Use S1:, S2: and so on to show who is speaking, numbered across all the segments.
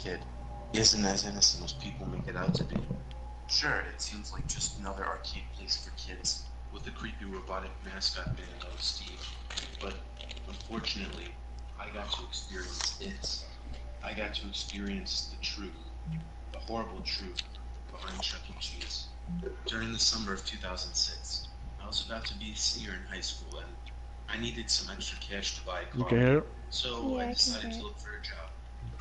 S1: kid. He isn't as innocent as people make it out to be. Sure, it seems like just another arcade place for kids, with a creepy robotic mascot named Steve. But unfortunately, I got to experience it. I got to experience the truth, the horrible truth behind Chuck E. Cheese. During the summer of 2006, I was about to be a senior in high school and I needed some extra cash to buy a
S2: You
S1: car.
S2: can hear it?
S1: So
S3: Yeah,
S1: I
S3: I can
S1: decided
S3: hear
S1: to
S3: it.
S1: look for a job.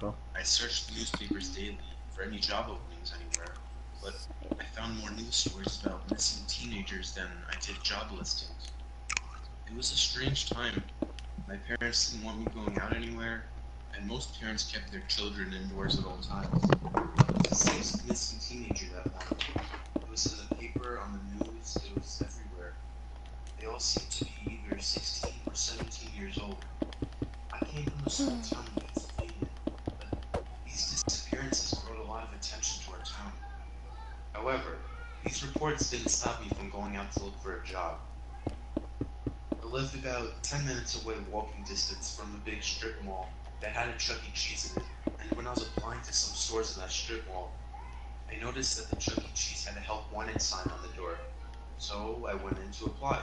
S2: Okay.
S1: I searched the newspapers daily for any job openings anywhere, but I found more news stories about missing teenagers than I did job listings. It was a strange time. My parents didn't want me going out anywhere, and most parents kept their children indoors at all times. The sixth missing teenager that morning. It was in the paper, on the news, it was everywhere. They all seemed to be either 16 or 17 years old. I came from a small town in Pennsylvania, but these disappearances brought a lot of attention to our town. However, these reports didn't stop me from going out to look for a job. I lived about 10 minutes away walking distance from a big strip mall that had a Chuck E. Cheese in it, and when I was applying to some stores in that strip mall, I noticed that the Chuck E. Cheese had a help wanted sign on the door, so I went in to apply.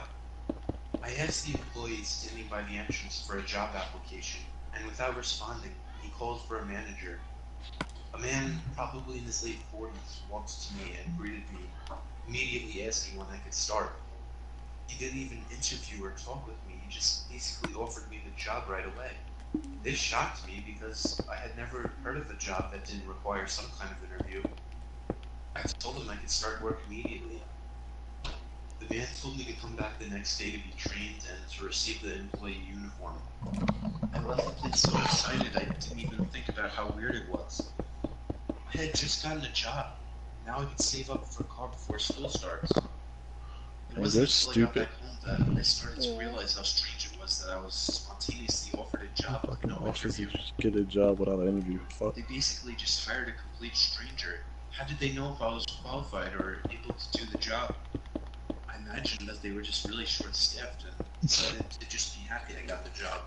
S1: I asked the employee standing by the entrance for a job application, and without responding, he called for a manager. A man, probably in his late 40s, walked to me and greeted me, immediately asking when I could start. He didn't even interview or talk with me, he just basically offered me the job right away. This shocked me because I had never heard of a job that didn't require some kind of interview. I told him I could start work immediately. The man told me to come back the next day to be trained and to receive the employee uniform. I left the place so excited I didn't even think about how weird it was. I had just gotten a job. Now I could save up for a car before school starts. It
S2: Hey,
S1: wasn't
S2: they're
S1: until I got
S2: stupid.
S1: back home that I started to
S3: Yeah.
S1: realize how strange it was that I was spontaneously offered a
S2: They
S1: job with
S2: fucking
S1: no
S2: offered you
S1: interview.
S2: to get a job without an interview. Fuck.
S1: They basically just hired a complete stranger. How did they know if I was qualified or able to do the job? I imagine that they were just really short-staffed and decided to just be happy I got the job.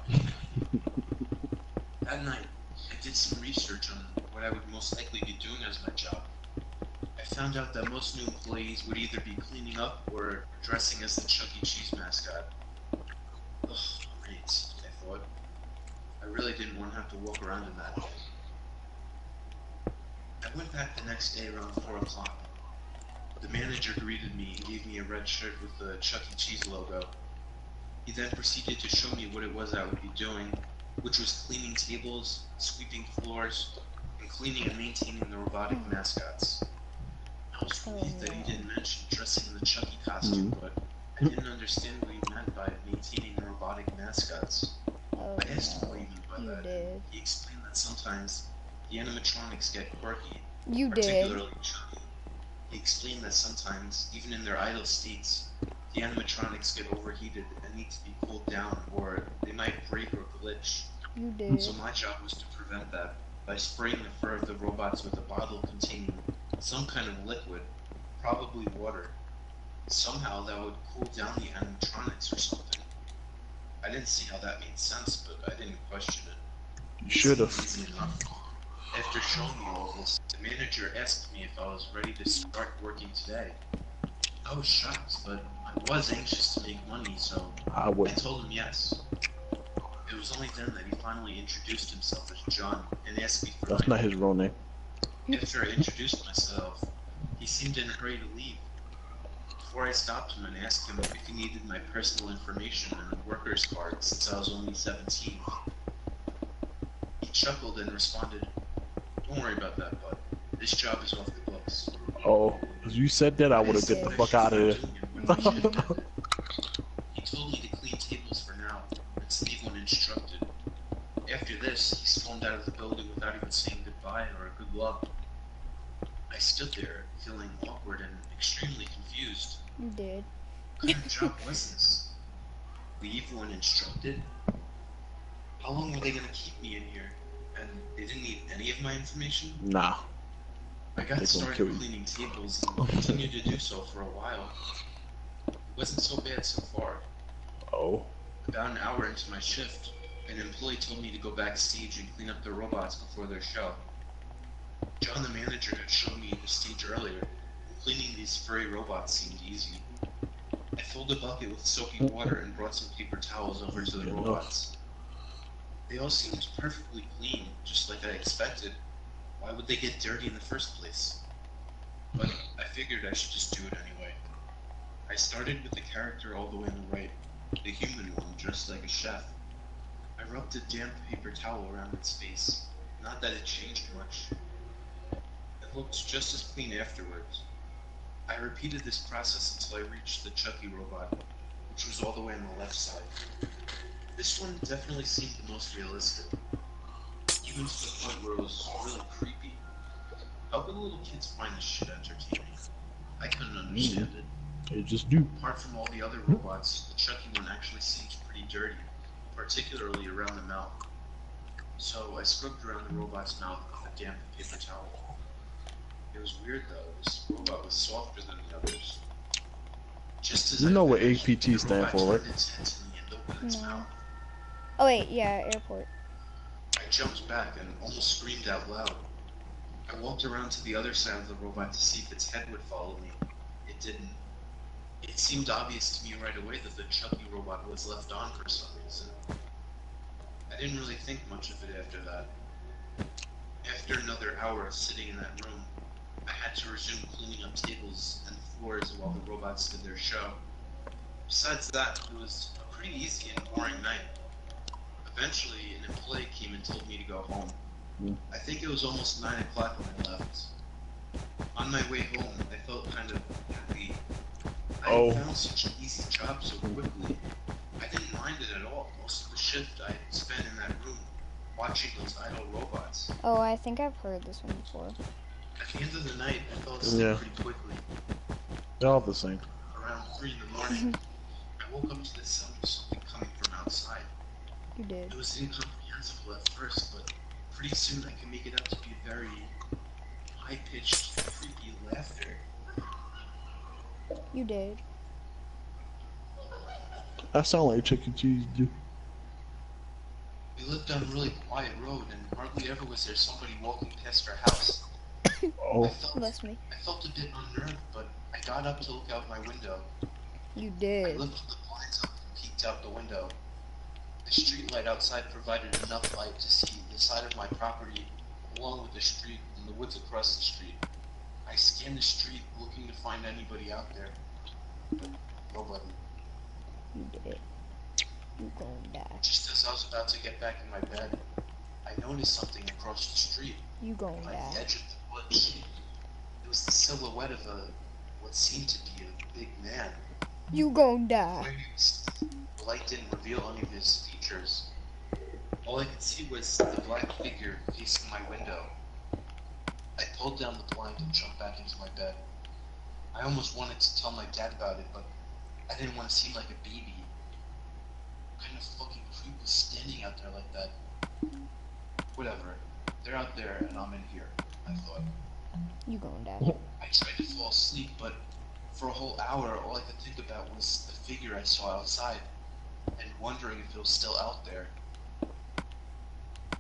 S1: That night, I did some research on what I would most likely be doing as my job. I found out that most new employees would either be cleaning up or dressing as the Chuck E. Cheese mascot. Ugh, great, I thought. I really didn't want to have to walk around in that thing. I went back the next day around 4 o'clock. The manager greeted me and gave me a red shirt with the Chuck E. Cheese logo. He then proceeded to show me what it was I would be doing, which was cleaning tables, sweeping floors, and cleaning and maintaining the robotic mascots. I was relieved that he didn't mention dressing in the Chucky costume, but I didn't understand what he meant by maintaining the robotic mascots.
S3: Oh
S1: I asked him what he
S3: no.
S1: meant by
S3: You
S1: that, and
S3: did.
S1: he explained that sometimes the animatronics get quirky,
S3: You did.
S1: particularly Chucky. He explained that sometimes, even in their idle states, the animatronics get overheated and need to be cooled down, or they might break or glitch.
S3: You did.
S1: So my job was to prevent that by spraying the fur of the robots with a bottle containing some kind of liquid, probably water. Somehow that would cool down the animatronics or something. I didn't see how that made sense, but I didn't question it.
S2: You
S1: It
S2: should
S1: seemed
S2: have.
S1: easy enough. After showing me all this, the manager asked me if I was ready to start working today. I was shocked, but I was anxious to make money, so
S2: I
S1: I
S2: would.
S1: told him yes. It was only then that he finally introduced himself as John and asked me for
S2: That's
S1: my
S2: not his
S1: name.
S2: real name.
S1: After I introduced myself, he seemed in a hurry to leave. Before I stopped him and asked him if he needed my personal information and a worker's card since I was only 17, he chuckled and responded, "Don't worry about that, bud. This job is off the books."
S2: Oh, if you said that, I
S1: I
S2: would have
S1: asked
S2: get
S1: him
S2: the
S1: what I
S2: fuck
S1: should
S2: out
S1: start
S2: of
S1: doing and when my shift
S2: there.
S1: ended. He told me to clean tables for now and to leave when instructed. After this, he stormed out of the building without even saying goodbye or good luck. I stood there, feeling awkward and extremely confused.
S3: You did.
S1: What kind of job was this? Leave when instructed? How long were they going to keep me in here? And they didn't need any of my information?
S2: Nah,
S1: I got
S2: they gonna
S1: started
S2: kill you.
S1: cleaning tables and continued to do so for a while. It wasn't so bad so far.
S2: Oh,
S1: About an hour into my shift, an employee told me to go backstage and clean up the robots before their show. John, the manager, had shown me the stage earlier, and cleaning these furry robots seemed easy. I filled a bucket with soapy water and brought some paper towels over to the
S2: Enough.
S1: robots. They all seemed perfectly clean, just like I expected. Why would they get dirty in the first place? But I figured I should just do it anyway. I started with the character all the way on the right, the human one dressed like a chef. I rubbed a damp paper towel around its face. Not that it changed much. It looked just as clean afterwards. I repeated this process until I reached the Chucky robot, which was all the way on the left side. This one definitely seemed the most realistic, even to the point where it was really creepy. How could little kids find this shit entertaining? I couldn't understand it.
S2: They just do.
S1: Apart from all the other robots, the Chucky one actually seems pretty dirty, particularly around the mouth. So I scrubbed around the robot's mouth with a damp paper towel. It was weird though, this robot was softer than the others. Just as
S2: You
S1: I
S2: know what
S1: finished,
S2: APT
S1: the
S2: stand
S1: robot
S2: for, right?
S1: turned its head to me and opened its
S3: No.
S1: mouth.
S3: Oh wait, yeah, airport.
S1: I jumped back and almost screamed out loud. I walked around to the other side of the robot to see if its head would follow me. It didn't. It seemed obvious to me right away that the Chucky robot was left on for some reason. I didn't really think much of it after that. After another hour of sitting in that room, I had to resume cleaning up tables and floors while the robots did their show. Besides that, it was a pretty easy and boring night. Eventually, an employee came and told me to go home. I think it was almost 9 o'clock when I left. On my way home, I felt kind of happy. I had found such an easy job so quickly. I didn't mind it at all. Most of the shift I spent in that room, watching those idle robots.
S3: Oh, I think I've heard this one before.
S1: At the end of the night, I fell asleep pretty quickly.
S2: They're all the same.
S1: Around 3 in the morning, I woke up to the sound of something coming from outside.
S3: You did.
S1: It was incomprehensible at first, but pretty soon I could make it out to be very high-pitched, creepy laughter.
S3: You did.
S2: That sound like Chuck E. Cheese do.
S1: We lived on a really quiet road, and hardly ever was there somebody walking past our house.
S2: Oh.
S3: Bless me.
S1: I felt a bit unnerved, but I got up to look out my window.
S3: You
S1: I
S3: did.
S1: lifted the blinds up and peeked out the window. The street light outside provided enough light to see the side of my property, along with the street and the woods across the street. I scanned the street looking to find anybody out there, but nobody.
S3: You did. You gonna die.
S1: Just as I was about to get back in my bed, I noticed something across the street,
S3: You gonna
S1: by the
S3: die.
S1: edge of the woods. It was the silhouette of what seemed to be a big man.
S3: You gonna die.
S1: Where he was, the light didn't reveal any of his features. All I could see was the black figure facing my window. I pulled down the blind and jumped back into my bed. I almost wanted to tell my dad about it, but I didn't want to seem like a baby. What kind of fucking creep was standing out there like that? Whatever. They're out there and I'm in here, I thought.
S3: You gonna die.
S1: I tried to fall asleep, but for a whole hour, all I could think about was the figure I saw outside, and wondering if it was still out there.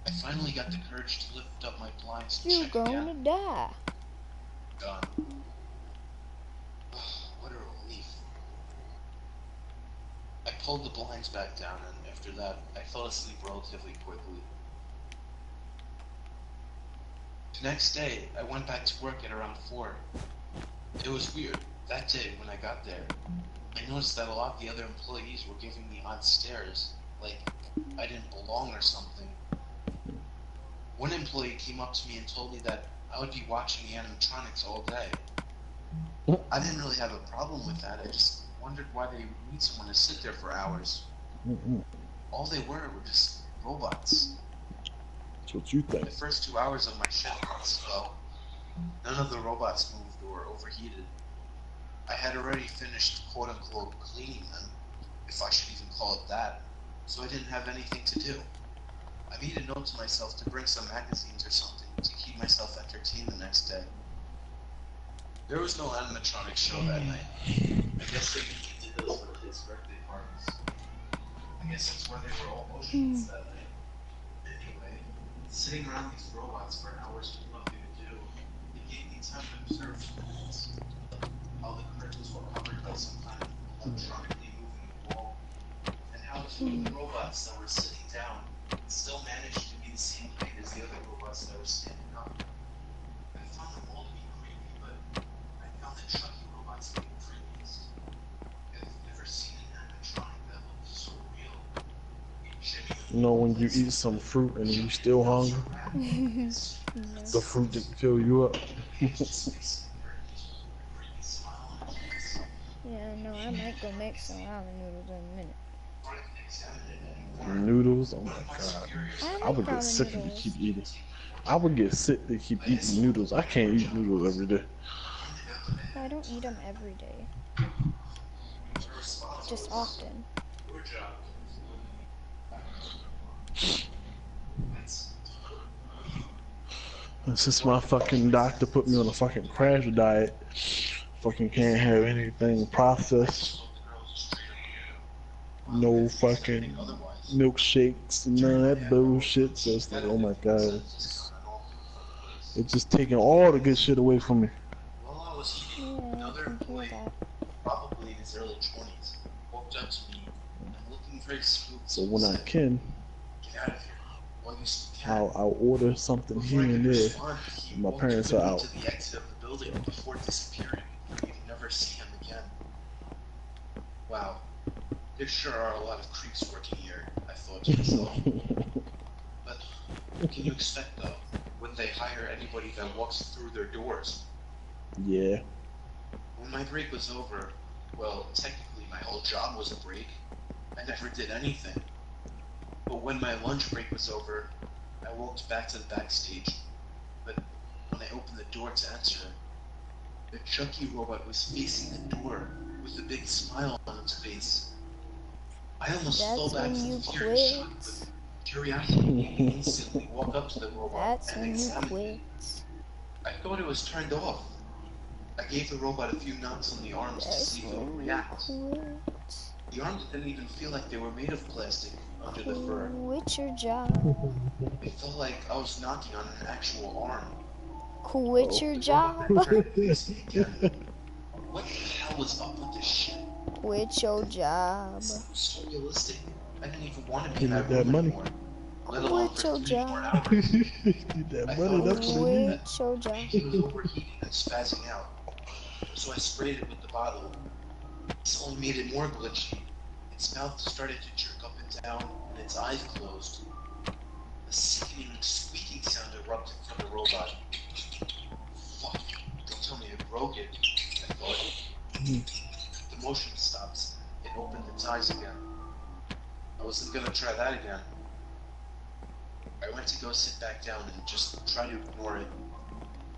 S1: I finally got the courage to lift up my blinds and
S3: You
S1: check
S3: gonna
S1: again.
S3: die.
S1: Gone. What a relief. I pulled the blinds back down, and after that, I fell asleep relatively quickly. The next day, I went back to work at around 4. It was weird. That day, when I got there, I noticed that a lot of the other employees were giving me odd stares, like I didn't belong or something. One employee came up to me and told me that I would be watching the animatronics all day. I didn't really have a problem with that, I just wondered why they would need someone to sit there for hours. All they were just robots.
S2: That's what you think.
S1: The first 2 hours of my shift went slow. None of the robots moved or overheated. I had already finished quote-unquote cleaning them, if I should even call it that, so I didn't have anything to do. I made a note to myself to bring some magazines or something to keep myself entertained the next day. There was no animatronic show that night. I guess they did those for kids' birthday parties. I guess that's where they were all motionless that night. Anyway, sitting around these robots for hours with nothing to do, gave me time to observe things, how the curtains were covered by some kind of electronically moving wall, and how two of the robots that were sitting down still managed to be the same height as the other robots that were standing up. I found them all to be creepy, but I found the Chucky robots to be the creepiest. I've never seen an animatronic that looked so real. It
S2: You know, when you
S1: genuinely
S2: eat some fruit and you still hungry,
S3: No.
S2: the fruit didn't fill you up.
S3: Yeah, no, I might go make some ramen noodles in a minute.
S2: Noodles, oh my god.
S3: I
S2: I
S3: like
S2: would get
S3: ramen
S2: sick if you
S3: noodles.
S2: keep eating. I would get sick to keep eating noodles. I can't eat noodles every day.
S3: I don't eat them every day. Just often.
S2: And since my fucking doctor put me on a fucking crash diet, fucking can't have anything processed. No fucking milkshakes and none of that bullshit. So it's like, oh my god. It's just taking all the good shit away from me.
S1: While I was eating,
S3: Yeah, I
S1: another
S3: can hear
S1: employee,
S3: that.
S1: probably in his early 20s, walked up to me and looking very spooked.
S2: So when I can,
S1: Get out of here. While you still can.
S2: I'll order something
S1: Before
S2: here
S1: I
S2: and
S1: could
S2: there.
S1: respond, he
S2: My
S1: walked
S2: parents
S1: with
S2: are
S1: me
S2: out.
S1: to the exit of the building before disappearing. You'd never see him again. Wow. There sure are a lot of creeps working here, I thought to myself. But what can you expect, though, when they hire anybody that walks through their doors?
S2: Yeah.
S1: When my break was over, well, technically my whole job was a break. I never did anything. But when my lunch break was over, I walked back to the backstage. But when I opened the door to enter, the Chucky robot was facing the door with a big smile on its face. I almost fell
S3: That's
S1: back
S3: when
S1: from
S3: you
S1: fear and shock,
S3: quit.
S1: but curiosity made me instantly walk up to the robot
S3: That's
S1: and
S3: when you
S1: examine
S3: quit.
S1: it. I thought it was turned off. I gave the robot a few knocks on the arms to
S3: That's
S1: see if it would
S3: when you
S1: react.
S3: quit.
S1: The arms didn't even feel like they were made of plastic under the fur.
S3: Quit your job.
S1: It felt like I was knocking on an actual arm.
S3: Quit your
S1: The
S3: job.
S1: robot then tried to face me again. What the hell was up with this shit?
S3: Quit your job.
S1: This was so realistic. I didn't even want to be
S2: You
S1: in
S2: need
S1: that
S2: that
S1: room
S2: money.
S1: anymore. Let alone
S3: Quit
S1: for
S3: your
S1: 3 more
S3: job.
S1: hours.
S2: Need that
S1: I
S2: money,
S1: thought
S2: that's what it needs.
S3: Quit your job.
S1: He was overheating and spazzing out. So I sprayed it with the bottle. This only made it more glitchy. Its mouth started to jerk up and down, and its eyes closed. A sickening squeaking sound erupted from the robot. Fuck, don't tell me I broke it, I thought. The motion stopped. It opened its eyes again. I wasn't gonna try that again. I went to go sit back down and just try to ignore it.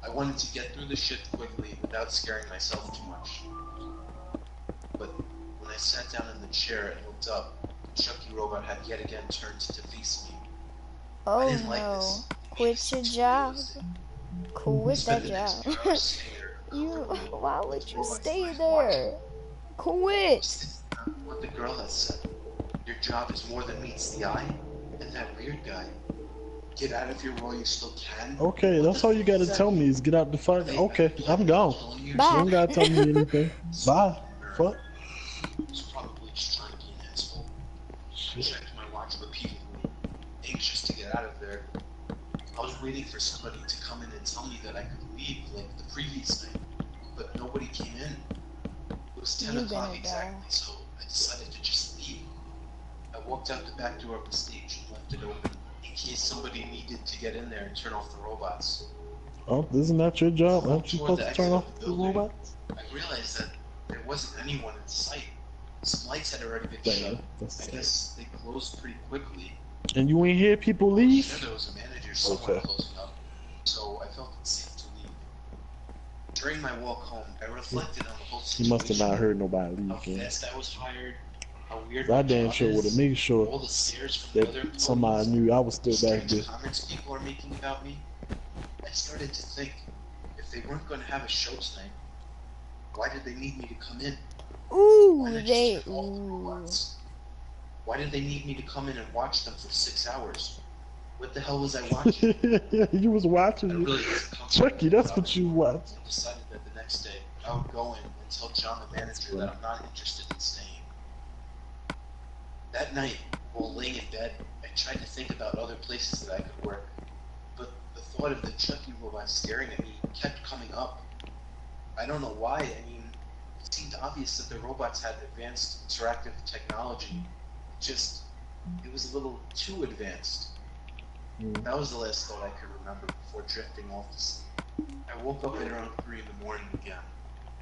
S1: I wanted to get through the shit quickly without scaring myself too much. But when I sat down in the chair and looked up, the Chucky robot had yet again turned to face me. I
S3: Oh
S1: didn't like
S3: no.
S1: this.
S3: Quit your job. Quit that job. You,
S1: You,
S3: why would you stay there? Quit.
S1: what the girl has said. Your job is more than meets the eye. And that weird guy. Get out of here while you still can.
S2: Okay, that's all you gotta tell me is get out the fuck. Okay, I'm gone. You
S3: Bye.
S2: don't gotta tell me anything. Bye. Fuck.
S1: Was probably just trying to be an asshole. I checked my watch repeatedly, anxious to get out of there. I was waiting for somebody to come in and tell me that I could leave like the previous night, but nobody came in. It was 10
S3: You
S1: o'clock
S3: gonna
S1: exactly,
S3: die.
S1: so I decided to just leave. I walked out the back door of the stage and left it open in case somebody needed to get in there and turn off the robots.
S2: Oh, isn't that your job?
S1: I
S2: Aren't
S1: walked
S2: you
S1: toward
S2: supposed
S1: the
S2: to turn
S1: exit
S2: off
S1: of the
S2: the
S1: building.
S2: robots?
S1: I realized that there wasn't anyone in sight. Some lights had already been
S2: Damn,
S1: shut.
S2: that's
S1: I
S2: sad.
S1: guess they closed pretty quickly.
S2: And you ain't hear people
S1: I'm
S2: leave?
S1: sure there was a manager somewhere
S2: Okay.
S1: close enough, so I felt it safe to leave. During my walk home, I reflected on the whole
S2: You
S1: situation.
S2: must have not heard nobody
S1: How
S2: leave, man.
S1: fast I was hired, how weird
S2: I
S1: my
S2: damn
S1: job
S2: sure would have
S1: is,
S2: made sure
S1: all the stares from the other
S2: that somebody
S1: employees,
S2: knew I was still
S1: the
S2: back
S1: strange
S2: there.
S1: comments people are making about me. I started to think, if they weren't going to have a show tonight, why did they need me to come in? Why
S3: Ooh,
S1: not just
S3: they.
S1: turn off the
S3: Ooh.
S1: robots? Why did they need me to come in and watch them for 6 hours? What the hell was I watching?
S2: You was watching
S1: I
S2: it.
S1: really wasn't comfortable
S2: Chucky, that's
S1: about
S2: what
S1: it.
S2: you watched.
S1: I decided that the next day I would go in and tell John the manager that I'm not interested in staying. That night, while laying in bed, I tried to think about other places that I could work, but the thought of the Chucky robot staring at me kept coming up. I don't know why. I mean, it seemed obvious that the robots had advanced interactive technology. It was a little too advanced. That was the last thought I could remember before drifting off to sleep. I woke up at around 3 in the morning again,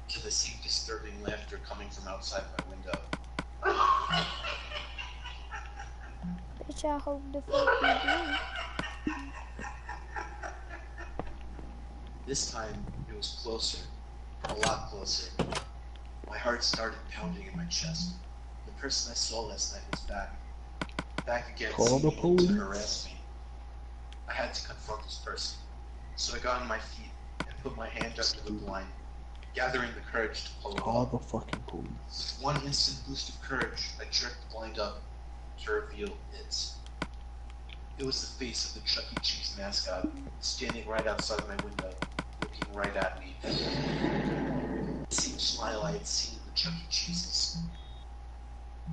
S1: to the same disturbing laughter coming from outside my window.
S3: Bitch, I hope the fuck you do.
S1: This time, it was closer. A lot closer. My heart started pounding in my chest. The person I saw last night was back. Back again,
S2: Call the
S1: seeming to
S2: police.
S1: harass me. I had to confront this person. So I got on my feet and put my hand under the blind, gathering the courage to pull it
S2: Call
S1: off.
S2: the fucking police.
S1: With one instant boost of courage, I jerked the blind up to reveal it. It was the face of the Chuck E. Cheese mascot, standing right outside my window, looking right at me. The same smile I had seen in the Chuck E. Cheeses.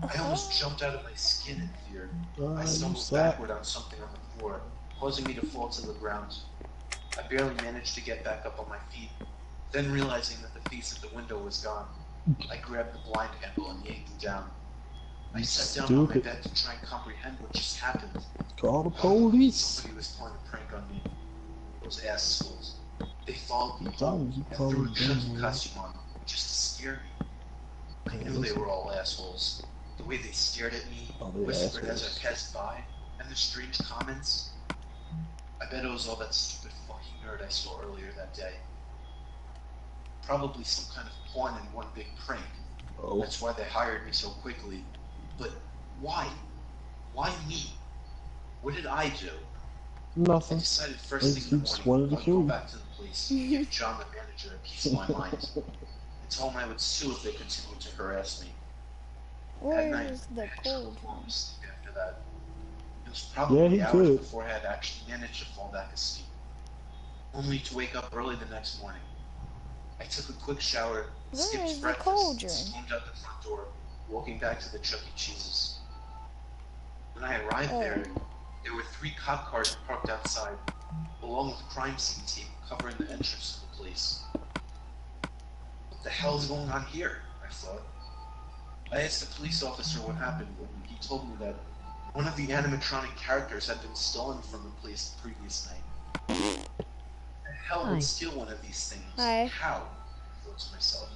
S1: I almost jumped out of my skin in fear. I stumbled backward on something on the floor, causing me to fall to the ground. I barely managed to get back up on my feet. Then realizing that the face at the window was gone, I grabbed the blind handle and yanked it down. I sat down on my bed to try and comprehend what just happened.
S2: Call the police.
S1: Somebody was playing a prank on me. Those assholes. They followed me
S2: You
S1: and threw a Chucky
S2: probably
S1: costume on me just to scare me. I knew they were all assholes. The way they stared at me, whispered as I passed by, and the strange comments. I bet it was all that stupid fucking nerd I saw earlier that day. Probably some kind of pawn in one big prank.
S2: Oh.
S1: That's why they hired me so quickly. But why? Why me? What did I do? I
S2: Nothing.
S1: decided first
S2: They
S1: thing in the
S2: just
S1: morning
S2: wanted to
S1: I'd
S2: kill
S1: go
S2: you.
S1: back to the police and give John the manager a piece of my mind. And tell him I would sue if they continued to harass me. That night,
S3: Where's the
S1: I had
S3: cold
S1: trouble falling
S3: one?
S1: asleep after that. It was probably
S2: he
S1: hours
S2: could.
S1: before I had actually managed to fall back asleep, only to wake up early the next morning. I took a quick shower,
S3: Where
S1: skipped
S3: is the
S1: breakfast,
S3: cauldron?
S1: and stormed out the front door, walking back to the Chuck E. Cheese's. When I arrived there were 3 cop cars parked outside, along with crime scene tape covering the entrance to the place. What the hell is going on here? I thought. I asked the police officer what happened, and he told me that one of the animatronic characters had been stolen from the place the previous night. The hell would steal one of these things?
S3: Hi.
S1: How? I thought to myself.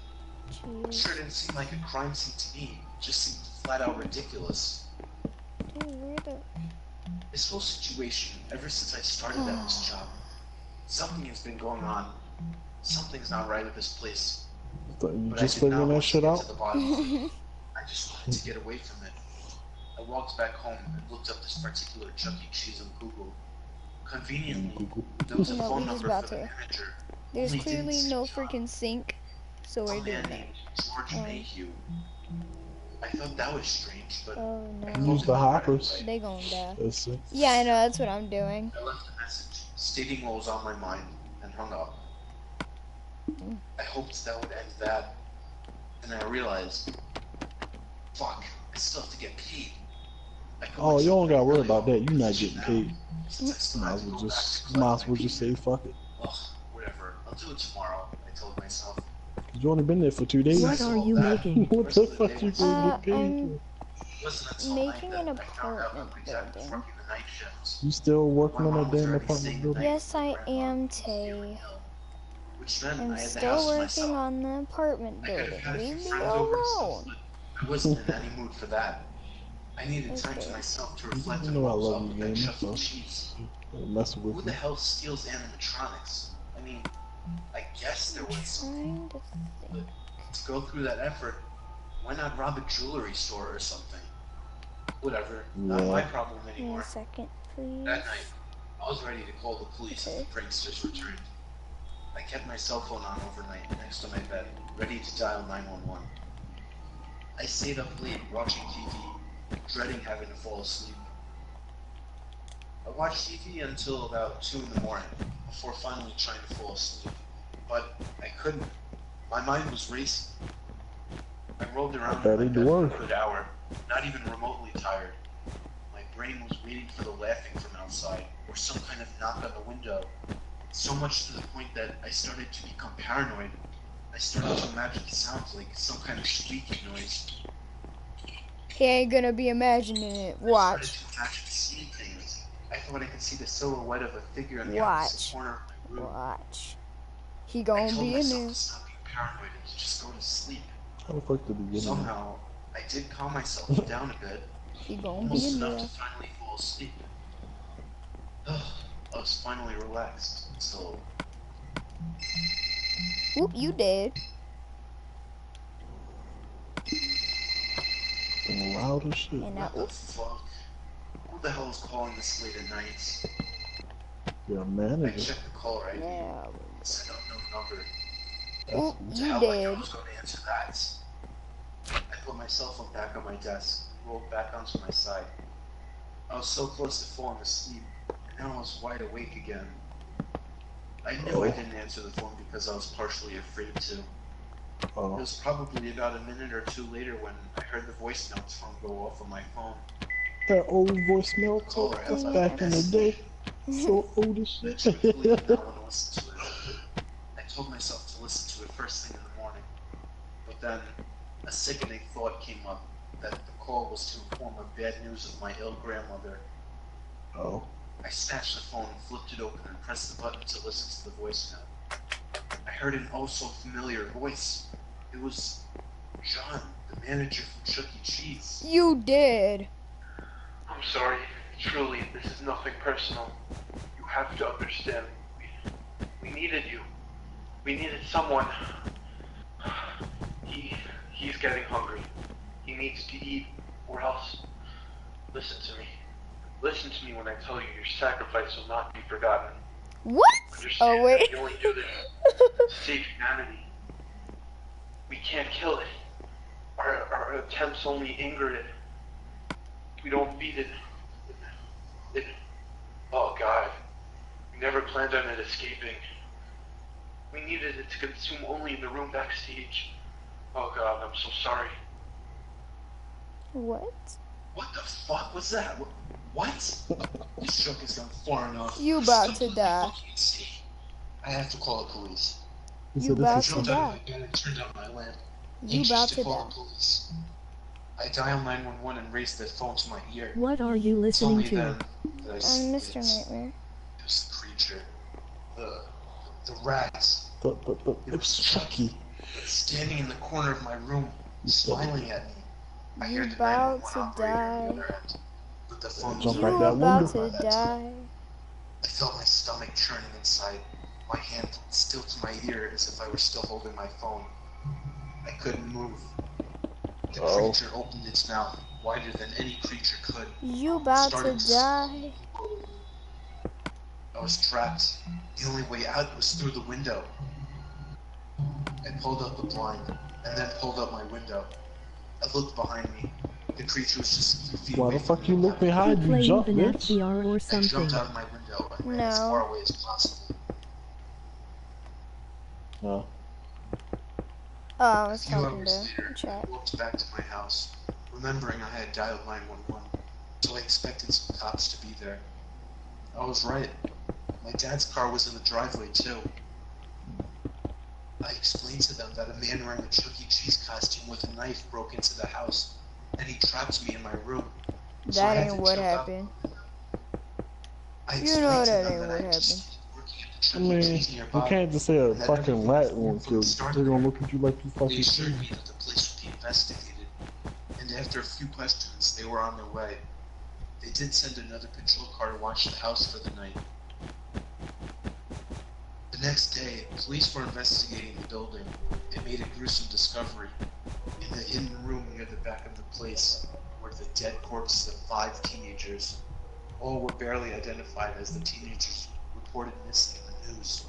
S1: It sure didn't seem like a crime scene to me. It just seemed flat out ridiculous.
S3: Dude, where the...
S1: This whole situation, ever since I started at this job, something has been going on. Something's not right with this place.
S2: You
S1: But
S2: just
S1: I did not
S2: figuring that
S1: want
S2: shit
S1: to get
S2: out?
S1: to the bottom of it. I just wanted to get away from it. I walked back home and looked up this particular Chuck E. Cheese on Google. Conveniently, there was a
S3: No,
S1: phone
S3: we just
S1: number
S3: about
S1: for the
S3: to.
S1: manager.
S3: There's
S1: Only
S3: clearly
S1: didn't
S3: no
S1: say John.
S3: freaking sink, so we're
S1: A
S3: doing
S1: man
S3: that.
S1: named George Mayhew. I thought that was strange, but
S3: Oh
S1: I
S3: no.
S2: Use
S1: called
S2: the
S1: him
S2: hoppers.
S1: anyway.
S3: They gonna die.
S2: That's it.
S3: Yeah, I know, that's what I'm doing.
S1: I left a message stating what was on my mind and hung up. I hoped that would end that, and I realized, fuck, I still have to get paid.
S2: Oh, you don't gotta worry about that. You're not getting
S1: now,
S2: paid.
S1: since I still
S2: Might
S1: have
S2: as
S1: to
S2: well
S1: go back
S2: just,
S1: to collect my
S2: say fuck it.
S1: Ugh, whatever. I'll do it tomorrow, I told myself.
S2: You only been there for 2 days.
S4: What are you making?
S2: What the fuck you gonna get paid
S3: I'm
S2: for?
S1: It wasn't until
S3: making
S1: night
S3: an
S1: that I found out
S3: apartment
S1: how exactly
S3: building.
S1: working the night shifts.
S2: You still working
S1: My
S2: on
S1: mom
S2: that
S1: was
S2: damn
S1: already
S2: apartment
S1: staying the
S2: building?
S1: night
S3: Yes,
S1: with my
S3: I
S1: grandma,
S3: am,
S1: who was feeling
S3: Tay.
S1: ill, which meant I
S3: I'm
S1: had the house
S3: still
S1: to
S3: working
S1: myself.
S3: on the apartment
S1: I could
S3: building.
S1: have had a few
S3: Leave me
S1: friends over and stuff,
S3: alone.
S1: but I wasn't in any mood for that. I needed time to
S3: Okay.
S1: myself to reflect
S2: You
S1: on
S2: know I
S1: what was
S2: love
S1: up
S2: you,
S1: with that
S2: man,
S1: Chuck E.
S2: so
S1: Cheese.
S2: don't mess
S1: Who
S2: with
S1: the
S2: me.
S1: hell steals animatronics? I mean, I guess there was something.
S3: Trying to
S1: But
S3: think.
S1: to go through that effort, why not rob a jewelry store or something? Whatever, not my problem
S3: Give me
S1: anymore.
S3: a second, please.
S1: That night, I was ready to call the police as the pranksters returned. I kept my cell phone on overnight next to my bed, ready to dial 911. I stayed up late watching TV, dreading having to fall asleep. I watch TV until about 2 in the morning, before finally trying to fall asleep. But I couldn't. My mind was racing. I rolled around in my bed for a good hour, not even remotely tired. My brain was waiting for the laughing from outside, or some kind of knock on the window. So much to the point that I started to become paranoid. I started to imagine sounds like some kind of squeaky noise.
S3: He ain't gonna be imagining it. Watch.
S1: I started to imagine seeing things. I thought I could see the silhouette of a figure in the
S3: Watch.
S1: opposite corner of my room.
S3: Watch. He gonna be in there.
S1: To stop being paranoid and to just go to sleep.
S2: How the fuck did he get in?
S1: Somehow, I did calm myself down a bit.
S3: He gonna
S1: Almost
S3: be in
S1: enough
S3: there.
S1: to finally fall asleep. I was finally relaxed. So,
S3: Whoop, you dead.
S2: Loud as shit.
S3: And that,
S1: what the fuck? Who the hell is calling this late at night?
S2: You're a
S1: I
S2: manager.
S1: checked the caller ID.
S3: yeah.
S1: It's an unknown number.
S3: Whoop,
S1: What the
S3: you
S1: hell? I
S3: dead.
S1: was going to answer that. I put my cell phone back on my desk, rolled back onto my side. I was so close to falling asleep, and now I was wide awake again. I knew I didn't answer the phone because I was partially afraid to. It was probably about a minute or two later when I heard the voicemail tone go off on my phone.
S2: That old voicemail was back in the day. So old as shit.
S1: Truthfully, I didn't want to listen to it. I told myself to listen to it first thing in the morning. But then, a sickening thought came up that the call was to inform of bad news of my ill grandmother.
S2: Oh.
S1: I snatched the phone, flipped it open, and pressed the button to listen to the voicemail. I heard an oh-so-familiar voice. It was John, the manager from Chuck E. Cheese.
S3: You did.
S1: I'm sorry. Truly, this is nothing personal. You have to understand. We needed you. We needed someone. He's getting hungry. He needs to eat, or else. Listen to me. Listen to me when I tell you your sacrifice will not be forgotten.
S3: What?
S1: Understand
S3: Oh, wait.
S1: You only do this to save humanity. We can't kill it. Our attempts only anger it. We don't feed it. Oh God. We never planned on it escaping. We needed it to consume only in the room backstage. Oh God, I'm so sorry.
S3: What?
S1: What the fuck was that? What? This joke has gone far enough.
S3: You about to die.
S1: I have to call the police.
S3: You about to
S1: jumped out of
S3: die.
S1: my bed and turned out my lamp.
S3: You
S1: Anxious
S3: about
S1: to
S3: to
S1: call
S3: die.
S1: the police. I dialed 911 and raised the phone to my ear.
S4: What are you listening to?
S1: Then that
S3: I'm Mr. Nightmare.
S1: It was the creature. The rats.
S2: It's Chucky.
S1: Standing in the corner of my room, smiling at me. I
S3: You
S1: heard the
S3: about
S1: 911
S3: to
S1: operator on
S3: die.
S1: the other end. But the phone was
S2: Jump
S3: You
S2: right that
S3: about
S2: window.
S3: to die.
S1: I felt my stomach churning inside, my hand still to my ear as if I were still holding my phone. I couldn't move. The creature opened its mouth wider than any creature could.
S3: You about to
S1: Started
S3: die.
S1: I was trapped. The only way out was through the window. I pulled up the blind, and then pulled up my window. I looked behind me. The creature was just a few feet
S2: Why
S1: away
S2: the fuck
S1: from
S2: you
S1: me.
S2: look behind you?
S4: Playing
S2: Jump,
S4: an
S2: bitch.
S4: FDR or
S1: I
S4: something.
S1: jumped out of my window and ran as
S3: No.
S1: far away as possible.
S2: No.
S3: Oh, I
S1: A
S3: was
S1: few
S3: talking
S1: hours
S3: to
S1: later,
S3: chat.
S1: I walked back to my house, remembering I had dialed 911, so I expected some cops to be there. I was right. My dad's car was in the driveway, too. I explained to them that a man wearing a Chuck E. Cheese costume with a knife broke into the house, and he trapped me in my room. So I
S3: That
S1: had
S3: ain't
S1: to
S3: what
S1: jump out.
S3: happened.
S1: I
S3: You
S1: explained
S3: know
S1: to
S3: that
S1: them
S3: ain't
S1: that
S3: what
S1: I just
S3: happened.
S1: started working at the
S2: I
S1: Chuck E.
S2: mean,
S1: Cheese
S2: you
S1: nearby.
S2: can't just say a
S1: and that
S2: fucking
S1: everything
S2: rat
S1: was
S2: won't
S1: from
S2: kill
S1: the
S2: you.
S1: start
S2: They're
S1: there.
S2: gonna look at you like you
S1: They
S2: fucking
S1: assured
S2: stupid.
S1: me that the place would be investigated, and after a few questions, they were on their way. They did send another patrol car to watch the house for the night. The next day, police were investigating the building and made a gruesome discovery. In the hidden room near the back of the place were the dead corpses of 5 teenagers. All were barely identified as the teenagers reported missing in the news.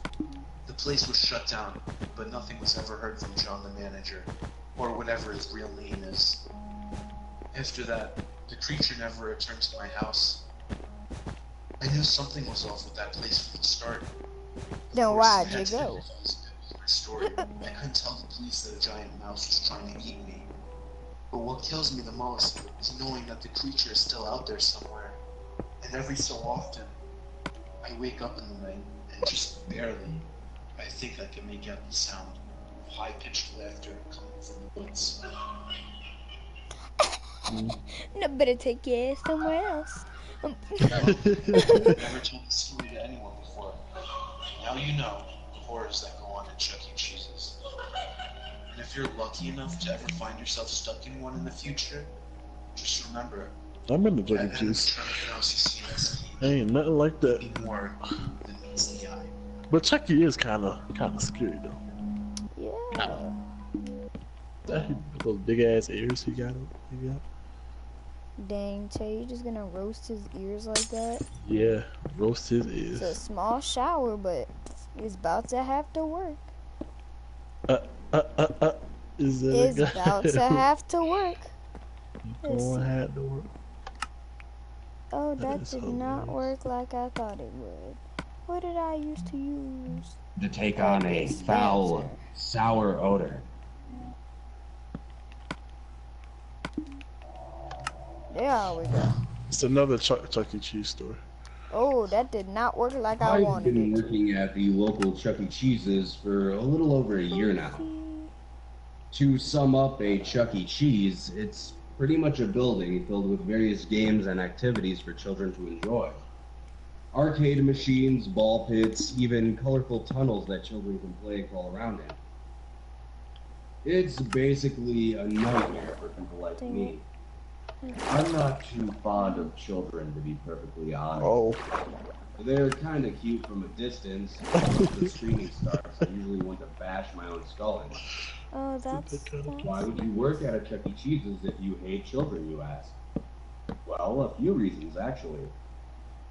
S1: The place was shut down, but nothing was ever heard from John the manager, or whatever his real name is. After that, the creature never returned to my house. I knew something was off with that place from the start. Of
S3: Then
S1: course, I
S3: why'd you
S1: had to
S3: go?
S1: impose my story. I couldn't tell the police that a giant mouse was trying to eat me. But what kills me the most is knowing that the creature is still out there somewhere. And every so often, I wake up in the night, and just barely, I think I can make out the sound of high-pitched laughter coming from the woods.
S3: No, better take your ass somewhere else.
S1: Well, I've never told this story to anyone before. Now you know the horrors that go on in Chuck E. Cheese's. And if you're lucky enough to ever find yourself stuck in one in the future, just remember
S2: I'm in the Chuck E.
S1: that
S2: Cheese.
S1: animatronic mouse you see in this cage
S2: Ain't nothing like
S1: will
S2: that.
S1: be more than meets the eye.
S2: But Chucky is kind of scary though.
S3: Yeah.
S2: Those big ass ears he got.
S3: Dang, Tay, you just gonna roast his ears like that?
S2: Yeah, roast his
S3: It's a
S2: ears.
S3: small shower, but it's about to have to work.
S2: Is that
S3: It's
S2: a guy?
S3: about to have to work.
S2: Going had to work.
S3: Oh,
S2: That
S3: that
S2: is
S3: did not
S2: hilarious.
S3: work like I thought it would. What did I used to use?
S4: To take on a
S3: dispenser.
S4: foul, sour odor.
S3: There we go.
S2: It's another Chuck E. Cheese story.
S3: Oh, that did not work like I
S4: I've
S3: wanted
S4: been
S3: it.
S4: working at the local Chuck E. Cheese's for a little over a year now. To sum up a Chuck E. Cheese, it's pretty much a building filled with various games and activities for children to enjoy. Arcade machines, ball pits, even colorful tunnels that children can play and crawl around in. It's basically a nightmare for people like me. I'm not too fond of children, to be perfectly honest.
S2: Oh,
S4: They're kind of cute from a distance. Once the screaming starts, I usually want to bash my own skull in.
S3: Oh, that's
S4: Why would you work at a Chuck E. Cheese's if you hate children, you ask? Well, a few reasons, actually.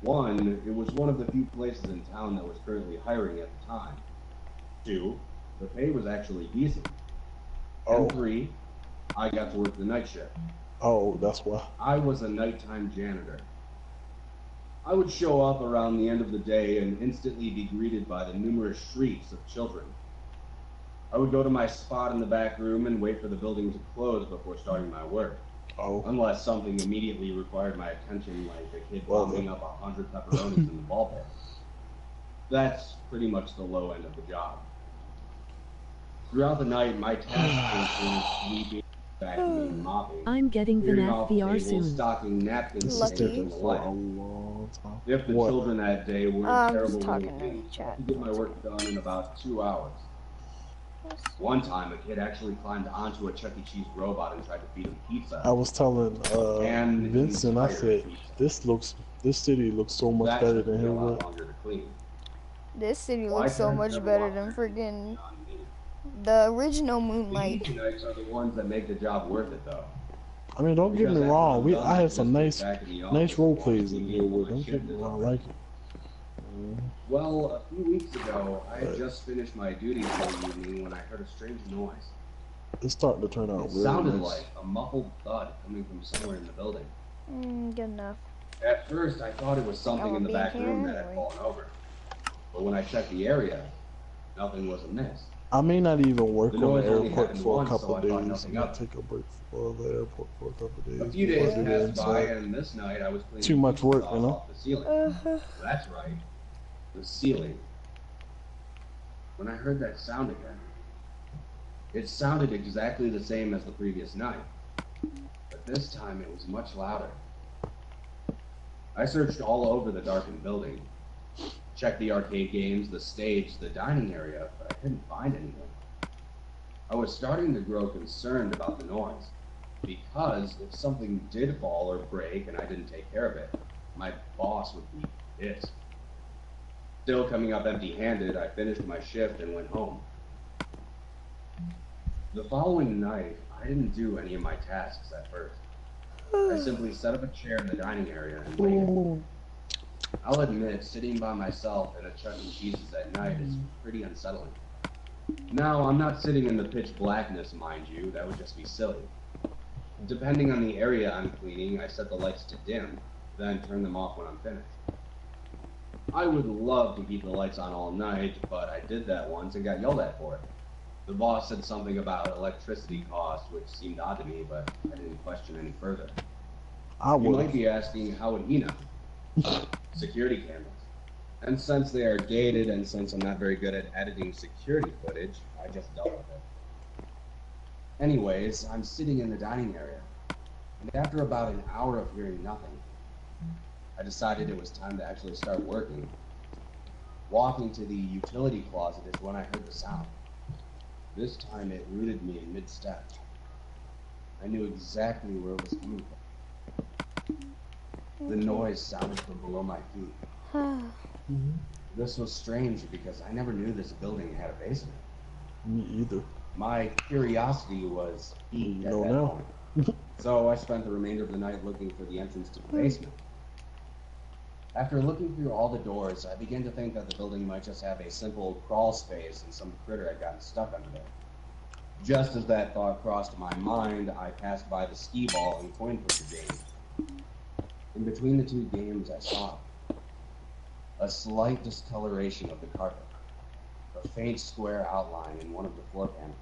S4: One, it was one of the few places in town that was currently hiring at the time. Two, the pay was actually decent. And three, I got to work the night shift.
S2: oh, that's why.
S4: I was a nighttime janitor. I would show up around the end of the day and instantly be greeted by the numerous shrieks of children. I would go to my spot in the back room and wait for the building to close before starting my work.
S2: Oh,
S4: Unless something immediately required my attention, like a kid vomiting up 100 pepperonis in the ball pit. That's pretty much the low end of the job. Throughout the night, my tasks include sweeping, vacuuming, mopping,
S5: I'm getting
S4: clearing
S5: FNAF
S4: off
S5: VR
S4: tables,
S5: soon.
S4: stocking napkins,
S2: this
S3: Lucky.
S2: is
S4: and
S2: taking
S4: the
S2: for
S4: like.
S2: a long time.
S4: If the
S2: What?
S4: children that day were
S3: I'm
S4: terrible
S3: just talking
S4: little
S3: to
S4: kids, I
S3: chat.
S4: could get my work done in about 2 hours. One time, a kid actually climbed onto a Chuck E. Cheese robot and tried to feed him pizza.
S2: I was telling
S4: And
S2: Vincent, I
S4: entire
S2: said,
S4: pizza.
S2: this city looks so much
S4: That
S2: better
S4: took
S2: than
S4: me a
S2: his
S4: lot
S2: work.
S4: longer to clean.
S3: This city
S4: Well,
S3: looks
S4: I
S3: so
S4: tried
S3: much
S4: several
S3: better
S4: other
S3: than
S4: things
S3: friggin'
S4: on me.
S3: the original
S4: The
S3: Moonlight.
S4: easy nights are the ones that make the job worth it, though.
S2: I mean, don't get me
S4: Because
S2: wrong.
S4: after I'm
S2: I
S4: done,
S2: have some
S4: just
S2: nice
S4: get back in the
S2: nice
S4: office
S2: role
S4: and
S2: plays
S4: watch
S2: in
S4: TV
S2: here.
S4: until
S2: With
S4: my
S2: don't get
S4: shift
S2: me
S4: is
S2: wrong, I
S4: over.
S2: like it.
S4: Well, a few weeks ago, I had just finished my duties for the evening when I heard a strange noise.
S2: It's starting to turn out
S4: It
S2: really
S4: sounded
S2: nice.
S4: like a muffled thud coming from somewhere in the building.
S3: Good enough.
S4: At first, I thought it was something in the back room that had fallen over. But when I checked the area, nothing was amiss.
S2: I may not even work
S4: The
S2: on the
S4: noise only
S2: airport
S4: happened
S2: for a
S4: once,
S2: couple
S4: so I thought
S2: days.
S4: nothing
S2: I
S4: of it.
S2: take a break for the airport for a couple days.
S4: A few
S2: before
S4: days
S2: I do that
S4: passed by,
S2: inside.
S4: and this night I was cleaning
S2: Too much
S4: pizza
S2: work,
S4: sauce
S2: you know?
S4: off the ceiling. That's right, the ceiling. When I heard that sound again, it sounded exactly the same as the previous night, but this time it was much louder. I searched all over the darkened building, checked the arcade games, the stage, the dining area, but I couldn't find anything. I was starting to grow concerned about the noise, because if something did fall or break and I didn't take care of it, my boss would be pissed. Still coming up empty-handed, I finished my shift and went home. The following night, I didn't do any of my tasks at first. I simply set up a chair in the dining area and waited.
S2: Ooh.
S4: I'll admit, sitting by myself in a Chuck E. Cheese's at night is pretty unsettling. Now, I'm not sitting in the pitch blackness, mind you, that would just be silly. Depending on the area I'm cleaning, I set the lights to dim, then turn them off when I'm finished. I would love to keep the lights on all night, but I did that once and got yelled at for it. The boss said something about electricity costs, which seemed odd to me, but I didn't question any further.
S2: I
S4: You
S2: would.
S4: might be asking, how would he know? Security cameras. And since they are gated, and since I'm not very good at editing security footage, I just dealt with it. Anyways, I'm sitting in the dining area, and after about an hour of hearing nothing, I decided it was time to actually start working. Walking to the utility closet is when I heard the sound. This time it rooted me in mid-step. I knew exactly where it was coming from. The noise sounded from below my feet. This was strange because I never knew this building had a basement.
S2: Me either.
S4: My curiosity was piqued at that point. So I spent the remainder of the night looking for the entrance to the basement. After looking through all the doors, I began to think that the building might just have a simple crawl space and some critter had gotten stuck under there. Just as that thought crossed my mind, I passed by the skee ball and coin pusher game. In between the two games, I saw a slight discoloration of the carpet, a faint square outline in one of the floor panels.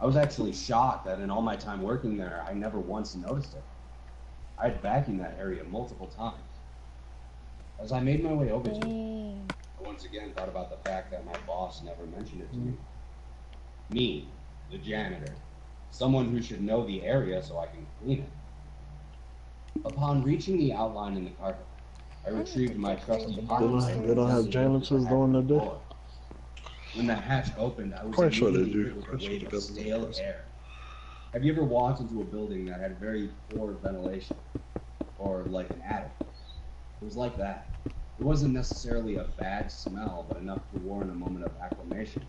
S4: I was actually shocked that in all my time working there, I never once noticed it. I had vacuumed that area multiple times. As I made my way over to it, I once again thought about the fact that my boss never mentioned it to me. Me, the janitor, someone who should know the area so I can clean it. Upon reaching the outline in the carpet, I retrieved my trusty pocket.
S2: They don't have janitors during the day?
S4: When the hatch opened, I was
S2: Quite sure they
S4: immediately
S2: do.
S4: hit with a
S2: Quite sure
S4: wave
S2: the
S4: of
S2: government
S4: stale
S2: does.
S4: air. Have you ever walked into a building that had very poor ventilation? Or like an attic? It was like that. It wasn't necessarily a bad smell, but enough to warrant a moment of acclimation.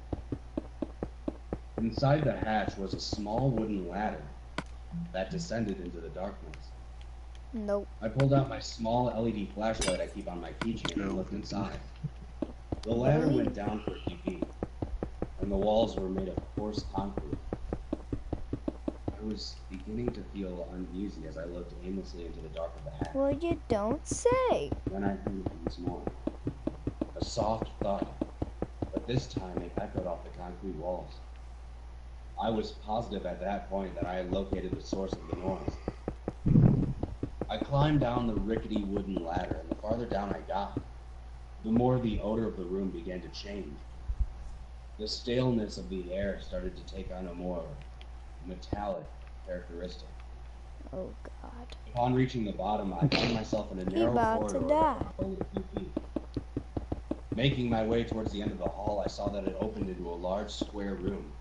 S4: Inside the hatch was a small wooden ladder that descended into the darkness.
S3: Nope.
S4: I pulled out my small LED flashlight I keep on my keychain and looked inside. The ladder went down for a few feet, and the walls were made of coarse concrete. I was beginning to feel uneasy as I looked aimlessly into the dark of the hatch.
S3: Well, you don't say.
S4: Then I heard once more a soft thud, but this time it echoed off the concrete walls. I was positive at that point that I had located the source of the noise. I climbed down the rickety wooden ladder, and the farther down I got, the more the odor of the room began to change. The staleness of the air started to take on a more metallic characteristic.
S3: Oh God.
S4: Upon reaching the bottom, I found myself in a narrow
S3: about to
S4: corridor
S3: die.
S4: of only a few feet. Making my way towards the end of the hall, I saw that it opened into a large square room.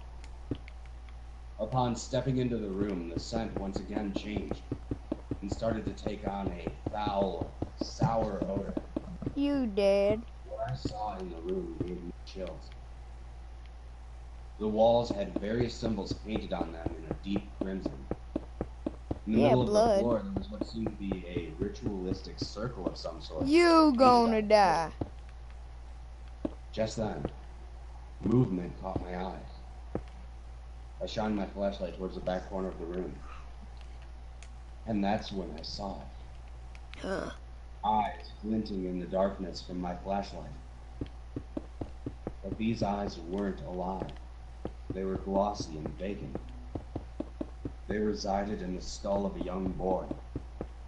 S4: Upon stepping into the room, the scent once again changed and started to take on a foul, sour odor.
S3: You did.
S4: What I saw in the room gave me chills. The walls had various symbols painted on them in a deep crimson. In the middle
S3: blood.
S4: of the floor, there was what seemed to be a ritualistic circle of some sort.
S3: You
S4: painted
S3: gonna
S4: on the
S3: die.
S4: floor. Just then, movement caught my eyes. I shined my flashlight towards the back corner of the room. And that's when I saw it. Eyes glinting in the darkness from my flashlight. But these eyes weren't alive. They were glossy and vacant. They resided in the skull of a young boy.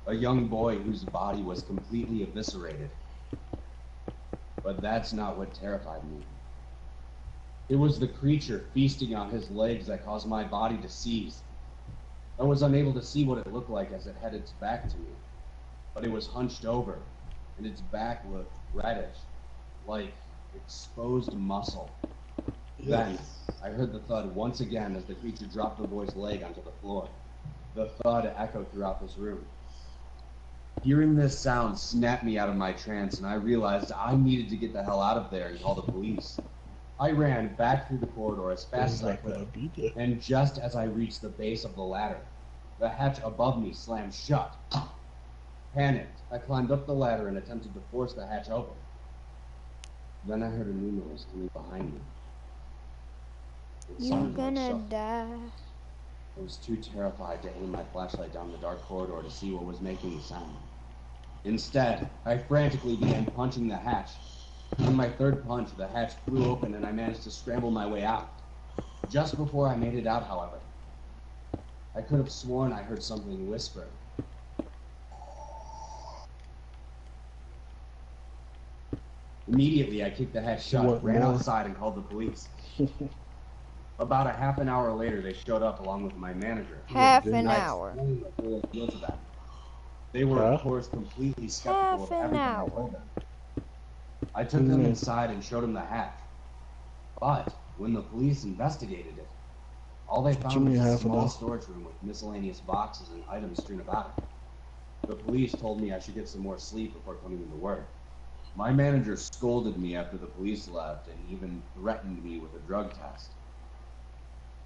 S4: A young boy whose body was completely eviscerated. But that's not what terrified me. It was the creature feasting on his legs that caused my body to seize. I was unable to see what it looked like as it had its back to me, but it was hunched over, and its back looked reddish, like exposed muscle. Then, I heard the thud once again as the creature dropped the boy's leg onto the floor. The thud echoed throughout this room. Hearing this sound snapped me out of my trance, and I realized I needed to get the hell out of there and call the police. I ran back through the corridor as fast as I could, and just as I reached the base of the ladder, the hatch above me slammed shut. Panicked, I climbed up the ladder and attempted to force the hatch open. Then I heard a new noise coming behind me. It
S3: You
S4: sounded like
S3: gonna
S4: shuffling.
S3: die.
S4: I was too terrified to aim my flashlight down the dark corridor to see what was making the sound. Instead, I frantically began punching the hatch. On my third punch, the hatch flew open and I managed to scramble my way out. Just before I made it out, however, I could have sworn I heard something whisper. Immediately, I kicked the hatch shut, ran outside, and called the police. About a half an hour later, they showed up along with my manager.
S3: Half an hour.
S4: They were, of course, completely skeptical of everything I told them. I took them inside and showed them the hatch. But when the police investigated it, all they found was a small storage room with miscellaneous boxes and items strewn about it. The police told me I should get some more sleep before coming into work. My manager scolded me after the police left and even threatened me with a drug test.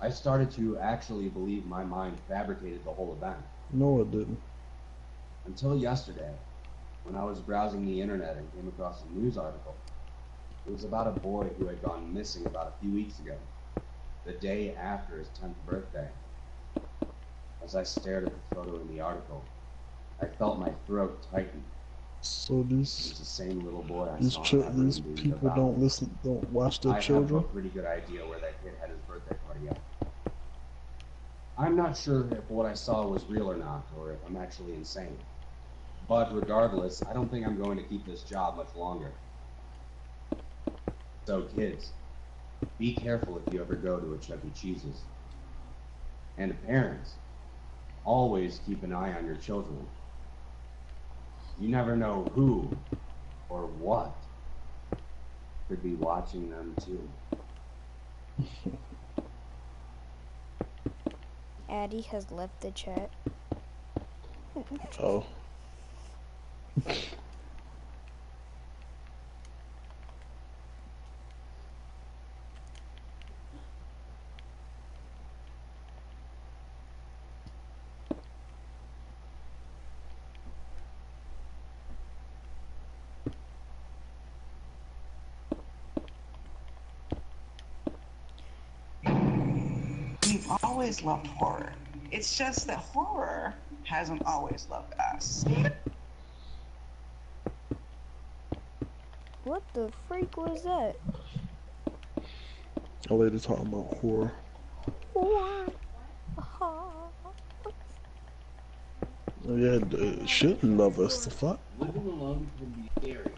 S4: I started to actually believe my mind fabricated the whole event.
S2: No, it didn't.
S4: Until yesterday, when I was browsing the internet and came across a news article. It was about a boy who had gone missing about a few weeks ago, the day after his 10th birthday. As I stared at the photo in the article, I felt my throat tighten.
S2: So these
S4: It's the same little boy I
S2: these
S4: saw
S2: these people don't watch their children.
S4: I have a pretty good idea where that kid had his birthday party at. I'm not sure if what I saw was real or not, or if I'm actually insane. But regardless, I don't think I'm going to keep this job much longer. So kids, be careful if you ever go to a Chuck E. Cheese's. And parents, always keep an eye on your children. You never know who or what could be watching them too.
S3: Addie has left the chat.
S2: Oh.
S5: We've always loved horror. It's just that horror hasn't always loved us.
S3: What the freak was that?
S2: A lady talking about horror.
S3: Horror.
S2: Oh, yeah, it shouldn't love us. The fuck?
S4: Living alone can be scary.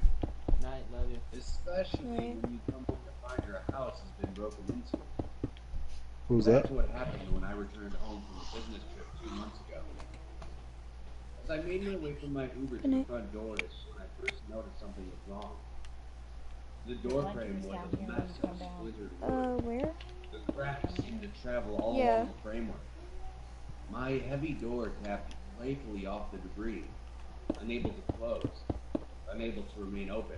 S6: Night, love you.
S4: Especially when you come home to find your house has been broken into.
S2: Who's that?
S4: That's what happened when I returned home from a business trip 2 months ago. As I made my way from my Uber to the front door, is when I first noticed something was wrong. The door frame was a mess of splintered wood.
S3: Where?
S4: The cracks seemed to travel all along the framework. My heavy door tapped playfully off the debris, unable to close, unable to remain open.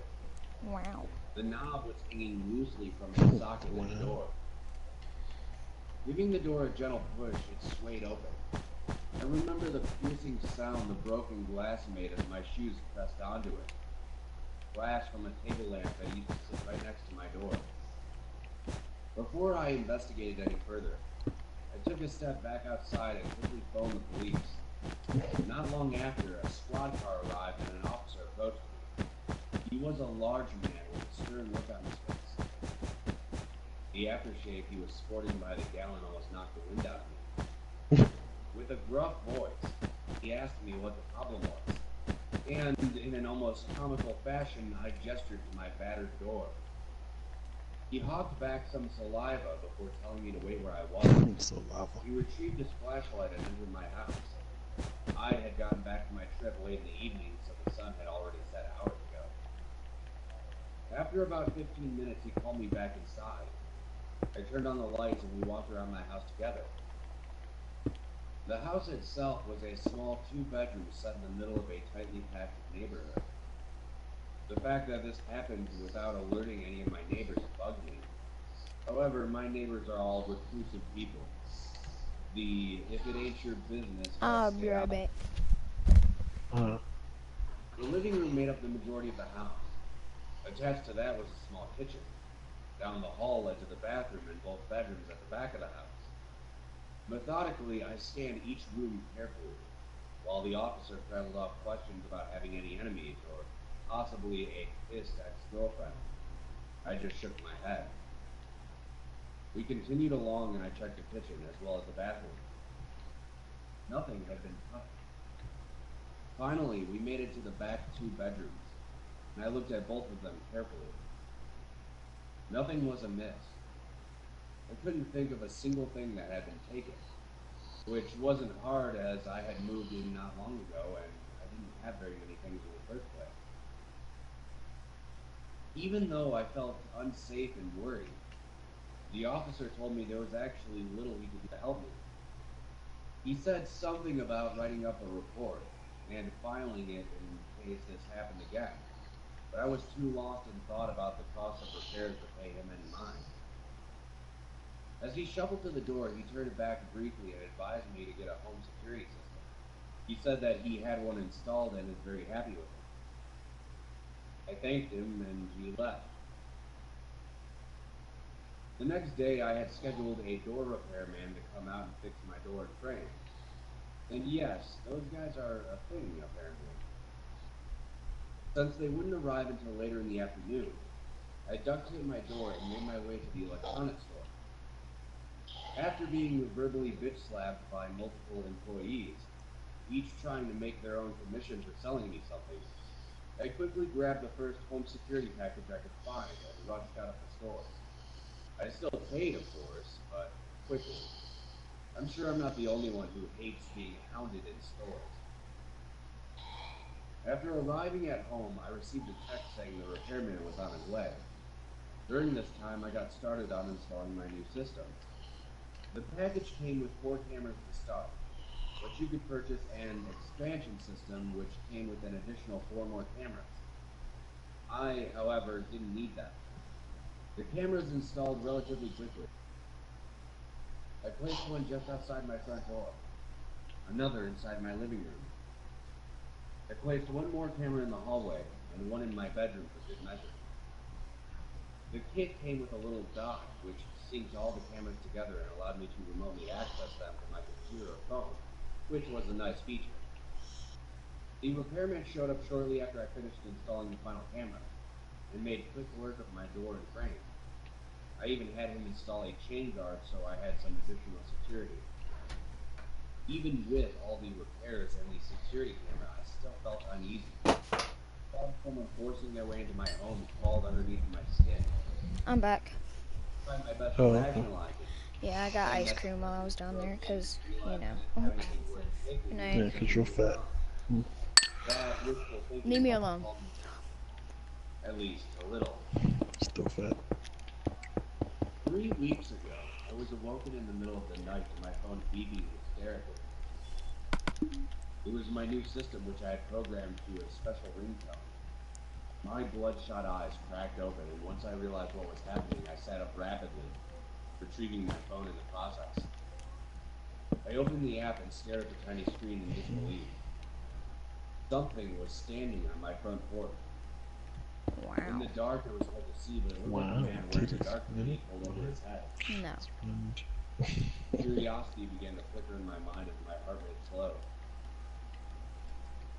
S3: Wow.
S4: The knob was hanging loosely from the socket in the door. Giving the door a gentle push, it swayed open. I remember the piercing sound the broken glass made as my shoes pressed onto it. Flash from a table lamp that used to sit right next to my door. Before I investigated any further, I took a step back outside and quickly phoned the police. Not long after, a squad car arrived and an officer approached me. He was a large man with a stern look on his face. The aftershave he was sporting by the gallon almost knocked the wind out of me. With a gruff voice, he asked me what the problem was. And in an almost comical fashion, I gestured to my battered door. He hawked back some saliva before telling me to wait where I was.
S2: Saliva.
S4: He retrieved his flashlight and entered my house. I had gotten back from my trip late in the evening, so the sun had already set hours ago. After about 15 minutes, he called me back inside. I turned on the lights and we walked around my house together. The house itself was a small 2-bedroom set in the middle of a tightly packed neighborhood. The fact that this happened without alerting any of my neighbors bugged me. However, my neighbors are all reclusive people. The if it ain't your business.
S3: I'll be right back.
S4: The living room made up the majority of the house. Attached to that was a small kitchen. Down the hall led to the bathroom and both bedrooms at the back of the house. Methodically, I scanned each room carefully, While the officer prattled off questions about having any enemies or possibly a pissed ex-girlfriend, I just shook my head. We continued along and I checked the kitchen as well as the bathroom. Nothing had been touched. Finally, we made it to the back 2 bedrooms, and I looked at both of them carefully. Nothing was amiss. I couldn't think of a single thing that had been taken, which wasn't hard as I had moved in not long ago and I didn't have very many things in the first place. Even though I felt unsafe and worried, the officer told me there was actually little he could do to help me. He said something about writing up a report and filing it in case this happened again, but I was too lost in thought about the cost of repairs to pay him any mind. As he shuffled to the door, he turned back briefly and advised me to get a home security system. He said that he had one installed and is very happy with it. I thanked him and he left. The next day, I had scheduled a door repairman to come out and fix my door and frame. And yes, those guys are a thing, apparently. Since they wouldn't arrive until later in the afternoon, I duct taped my door and made my way to the electronics store. After being verbally bitch-slapped by multiple employees, each trying to make their own commission for selling me something, I quickly grabbed the first home security package I could find and rushed out of the store. I still paid, of course, but quickly. I'm sure I'm not the only one who hates being hounded in stores. After arriving at home, I received a text saying the repairman was on his way. During this time, I got started on installing my new system. The package came with 4 cameras to start, but you could purchase an expansion system which came with an additional 4 more cameras. I, however, didn't need that. The cameras installed relatively quickly. I placed one just outside my front door, another inside my living room. I placed 1 more camera in the hallway and 1 in my bedroom for good measure. The kit came with a little dock which synced all the cameras together and allowed me to remotely access them from my computer or phone, which was a nice feature. The repairman showed up shortly after I finished installing the final camera and made quick work of my door and frame. I even had him install a chain guard so I had some additional security. Even with all the repairs and the security camera, I still felt uneasy. I felt someone forcing their way into my home crawled underneath my skin.
S3: I'm back.
S4: I tried my best to rationalize it.
S3: Yeah, I got ice cream while I was down there, because, you know. Good
S2: Yeah,
S3: night.
S2: because you're fat.
S4: That wishful thinking
S3: Leave me alone.
S4: at least a little.
S2: Still fat.
S4: 3 weeks ago, I was awoken in the middle of the night to my phone beeping hysterically. It was my new system which I had programmed to a special ringtone. My bloodshot eyes cracked open, and once I realized what was happening, I sat up rapidly, retrieving my phone in the process. I opened the app and stared at the tiny screen in disbelief. Something was standing on my front porch. In
S3: Wow.
S4: the dark, it was hard to see, but it looked like a man wearing a dark hoodie pulled over his head.
S3: No.
S4: Curiosity began to flicker in my mind as my heart rate slowed.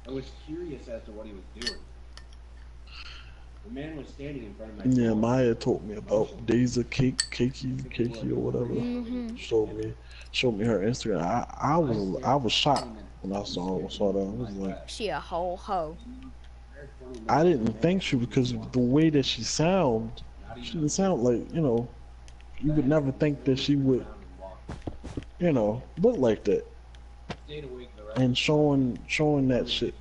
S4: I was curious as to what he was doing. The man was standing in front of my
S2: Yeah,
S4: door.
S2: Maya told me about Daisy Cakey or whatever. Showed me her Instagram. I was shocked when I saw that. I was like,
S3: She a whole hoe.
S2: I didn't think she was, because the way that she didn't sound like, you would never think that she would, look like that. And showing that shit.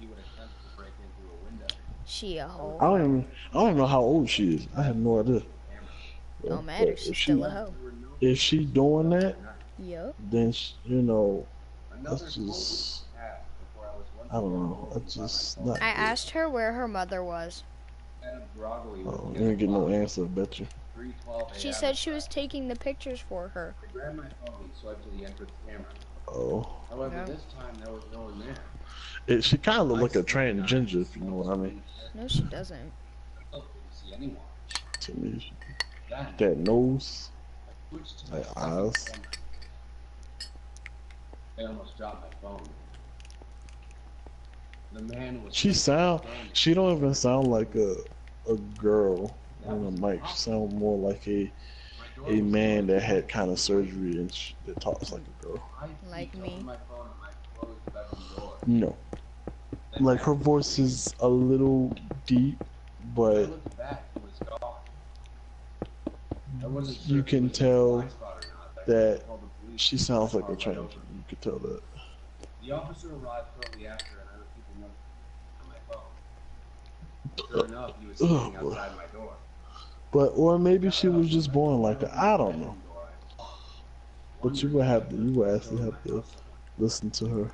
S3: She a whole
S2: I
S3: hoe.
S2: don't even know how old she is. I have no idea.
S3: Don't matter, she's still a hoe.
S2: If she doing that,
S3: Yup.
S2: then that's just, I don't know. That's just not
S3: I
S2: good.
S3: asked her where her mother was.
S2: Oh, you didn't get no answer, I bet you.
S3: She said she was taking the pictures for her.
S4: I grabbed my phone and swiped to the entrance camera.
S2: Oh.
S4: However, this time there was no one there.
S2: She kind of looked like a transgender, if you know what I mean.
S3: No, she doesn't.
S4: I didn't see anyone.
S2: To me, that nose, that eyes.
S4: I almost dropped my phone. The man was
S2: She don't even sound like a girl on the mic. She sound more like a man that had kind of surgery and that talks like a girl.
S3: Like me.
S2: No, like her voice is a little deep, but you can tell that she sounds like a trans. You could tell that.
S4: The officer arrived shortly after, and I received a notification on my phone. Sure enough, he was standing outside my door.
S2: But or maybe she was just born like that. I don't know. But you would actually have to listen to her.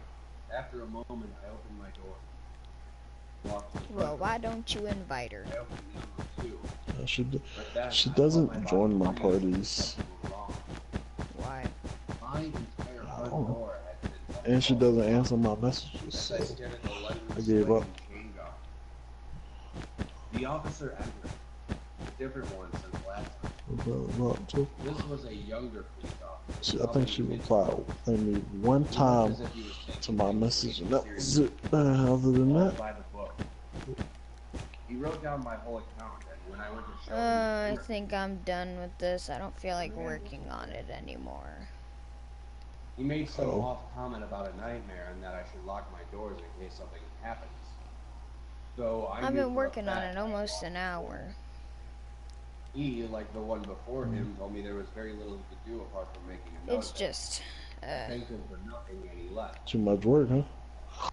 S4: After a moment, I opened my door.
S3: Well, why don't you invite her?
S2: She doesn't join my parties.
S3: Why?
S2: I don't know. And she doesn't answer my messages, so I gave up.
S4: The officer entered. A different one since last time. This was a younger police officer.
S2: I think she replied only one time to my message, and that was it. Other than that,
S4: he wrote down my whole account, and when I went to show him,
S3: I think I'm done with this. I don't feel like working on it anymore.
S4: He made some off comment about a nightmare and that I should lock my doors in case something happens. So I've
S3: been working on it almost an hour.
S4: He, like the one before him, told me there was very little he could do apart from making a note.
S3: It's just,
S4: I thanked him for nothing and he left.
S2: too much work, huh?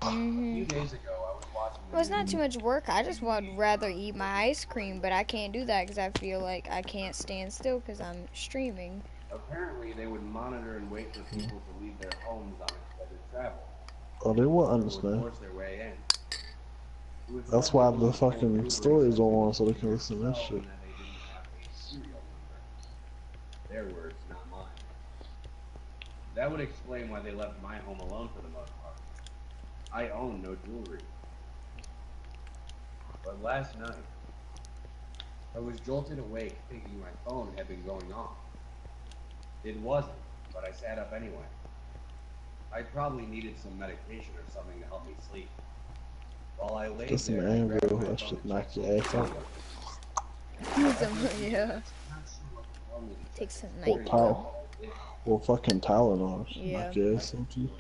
S4: A few days ago, I was watching.
S3: Well, it's not too much work. I just would rather eat my ice cream, but I can't do that because I feel like I can't stand still because I'm streaming.
S4: Apparently, they would monitor and wait for people to leave their homes on extended travel.
S2: Oh, they will understand. That's why the fucking stories are on, so they can listen to that shit.
S4: Their words, not mine. That would explain why they left my home alone for the most part. I own no jewelry. But last night, I was jolted awake thinking my phone had been going off. It wasn't, but I sat up anyway. I probably needed some medication or something to help me sleep. While I lay
S2: Just
S4: there,
S2: an anvil, that should knock your ass out.
S3: Yeah. Take some
S2: Or
S3: night.
S2: towel. Or fucking Tylenol.
S3: Yeah.
S2: Knock your ass out too.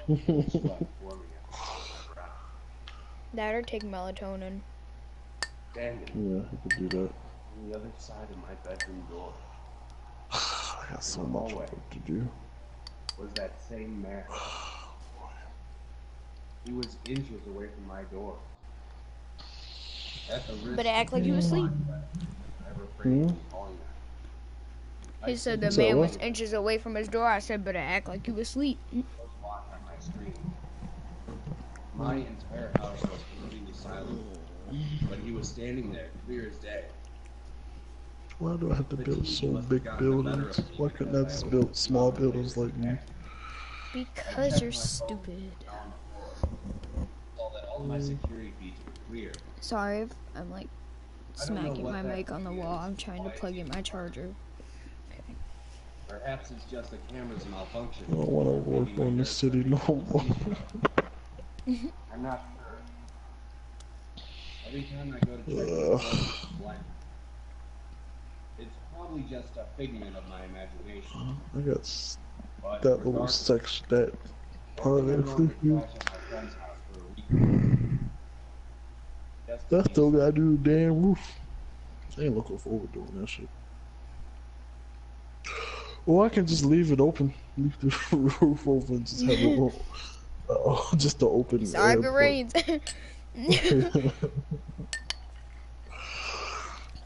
S3: That or take melatonin.
S4: Standing
S2: Yeah, you could do that.
S4: on the other side of my bedroom door
S2: I got so much work to do.
S4: was that same man. He was inches away from my door. At the risk
S3: But act like you was asleep.
S4: I refrained from calling that.
S3: He said the man was inches away from his door. I said, better act like you was asleep.
S4: Close watch on my screen. My entire house was completely silent, but he was standing there, clear as day.
S2: Why do I have to build so big buildings? Why couldn't I just build small buildings like me?
S3: Because you're stupid.
S4: Saw that all my security feeds were clear.
S3: Sorry if I'm like smacking my mic on the wall. I'm trying to plug in my charger.
S4: Perhaps it's just the camera's malfunction.
S2: I don't want to work on the city no more.
S4: I'm not sure. Every time I go to check the it's blank. It's probably just a figment of my imagination.
S2: I got
S4: But
S2: that little section, that part of it. That still gotta do the damn roof. I ain't looking forward to doing that shit. Or I can just leave it open, leave the roof open, just have it just to open.
S3: Sorry if it rains.
S2: But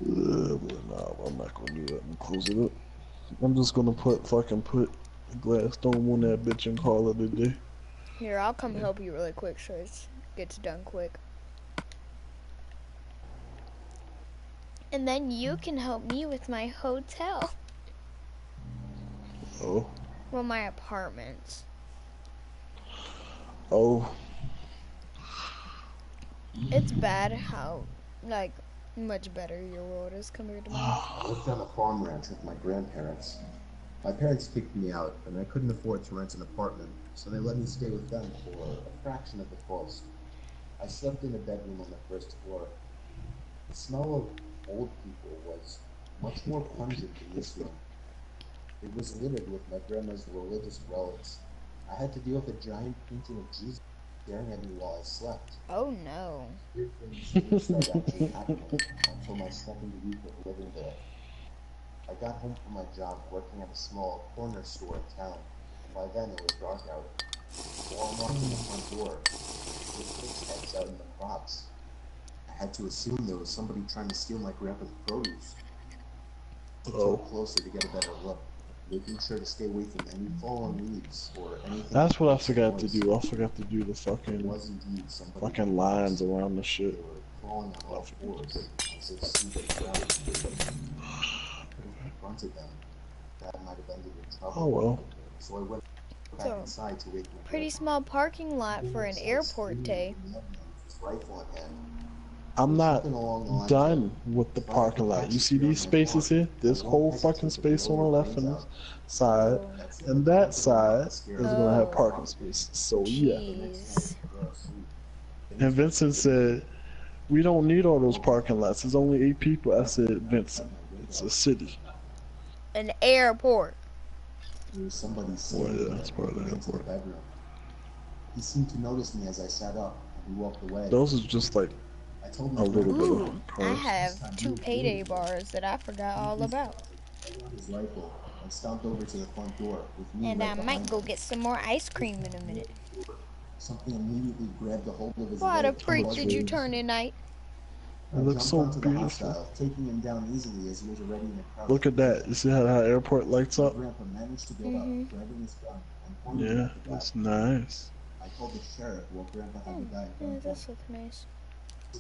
S2: nah, I'm not gonna do that. I'm gonna close it up. I'm just gonna put a glass dome on that bitch and call it a day.
S3: Here, I'll come help you really quick so it gets done quick. And then you can help me with my hotel.
S2: Oh.
S3: Well, my apartments.
S2: Oh.
S3: It's bad how, like, much better your world is compared to mine.
S6: I lived on a farm ranch with my grandparents. My parents kicked me out, and I couldn't afford to rent an apartment, so they let me stay with them for a fraction of the cost. I slept in a bedroom on the first floor. The smell of old people was much more pungent in this room. It was littered with my grandma's religious relics. I had to deal with a giant painting of Jesus staring at me while I slept.
S3: Oh no.
S6: Weird things didn't start actually happening until my second week of living there. I got home from my job working at a small corner store in town, and by then it was dark out. While unlocking the front door, with footsteps out in the crops, I had to assume there was somebody trying to steal my grandpa's produce. I
S2: Oh,
S6: tiptoed closer to get a better look, making sure to stay away from any fallen leaves or anything that
S2: that's what I
S6: makes a
S2: forgot to
S6: noise.
S2: do. I forgot to do the
S6: It was indeed somebody
S2: fucking
S6: in the
S2: lines
S6: house.
S2: around the
S6: They
S2: shit.
S6: were crawling on
S2: I
S6: all
S2: forgot to
S6: fours, as if sleep had drowned them. I could have confronted them. That might have ended in
S2: Oh
S6: trouble.
S2: well.
S6: So I went back
S3: So,
S6: inside to wake my
S3: pretty
S6: grandpa.
S3: small parking
S6: He
S3: lot
S6: came
S3: for an
S6: outside
S3: airport,
S6: screaming
S3: Tay.
S6: like a madman with his rifle in hand. It
S2: I'm
S6: was
S2: not
S6: something along the lines of,
S2: done with the
S6: "If I have to
S2: parking lot.
S6: catch
S2: You
S6: you
S2: see
S6: here on
S2: these
S6: my
S2: spaces
S6: farm,
S2: here?
S6: I
S2: This
S6: won't
S2: whole fucking
S6: hesitate to
S2: space on
S6: blow
S2: the
S6: your
S2: left
S6: brains
S2: and
S6: out."
S2: this side
S3: Oh.
S6: That's it.
S2: and
S6: I
S2: that
S6: wanted to knock
S2: side
S6: the scare
S2: is
S6: out
S2: gonna
S6: of
S2: have
S6: the
S3: Oh.
S2: parking
S6: propagator.
S2: spaces. So yeah.
S6: The next night,
S3: Jeez.
S6: we were asleep.
S2: And
S6: Things were
S2: Vincent
S6: pretty.
S2: said, "We don't need all
S6: I
S2: those
S6: woke up
S2: parking lots. There's only 8 people." I said, "Vincent, it's a city."
S3: An airport.
S6: there was somebody
S2: Well,
S6: standing
S2: yeah,
S6: there
S2: that's part of the
S6: looking into the
S2: airport.
S6: bedroom. He seemed to notice me as I sat up, and he walked away.
S2: Those are just like
S6: I told
S2: a
S6: my
S2: little bit
S6: grandpa.
S2: of
S3: Ooh, I
S2: cars.
S3: have
S6: This time he
S3: 2
S6: was
S3: payday
S6: waiting for me.
S3: bars that I forgot
S6: He
S3: all about.
S6: pulled out his rifle and stomped over to the front door with me
S3: And
S6: right
S3: I might
S6: behind
S3: go
S6: him.
S3: get some more ice cream in a minute.
S6: Something immediately grabbed a hold of his
S3: What a
S6: leg.
S2: That
S3: freak
S2: looks
S3: did you
S2: weird.
S3: turn tonight?
S2: It
S6: I
S2: looks
S6: jumped
S2: so
S6: onto the
S2: beautiful.
S6: hostile, taking him down easily as he was already in a crouched
S2: Look at that. You see how the airport lights
S6: My
S2: up?
S6: grandpa managed to get up,
S3: Mm-hmm.
S6: grabbing his gun and pointing it
S2: Yeah,
S6: at the guy.
S2: that's nice.
S6: I called the sheriff while grandpa had
S3: Oh,
S6: the guy at
S3: yeah,
S6: gunpoint.
S3: this looks nice.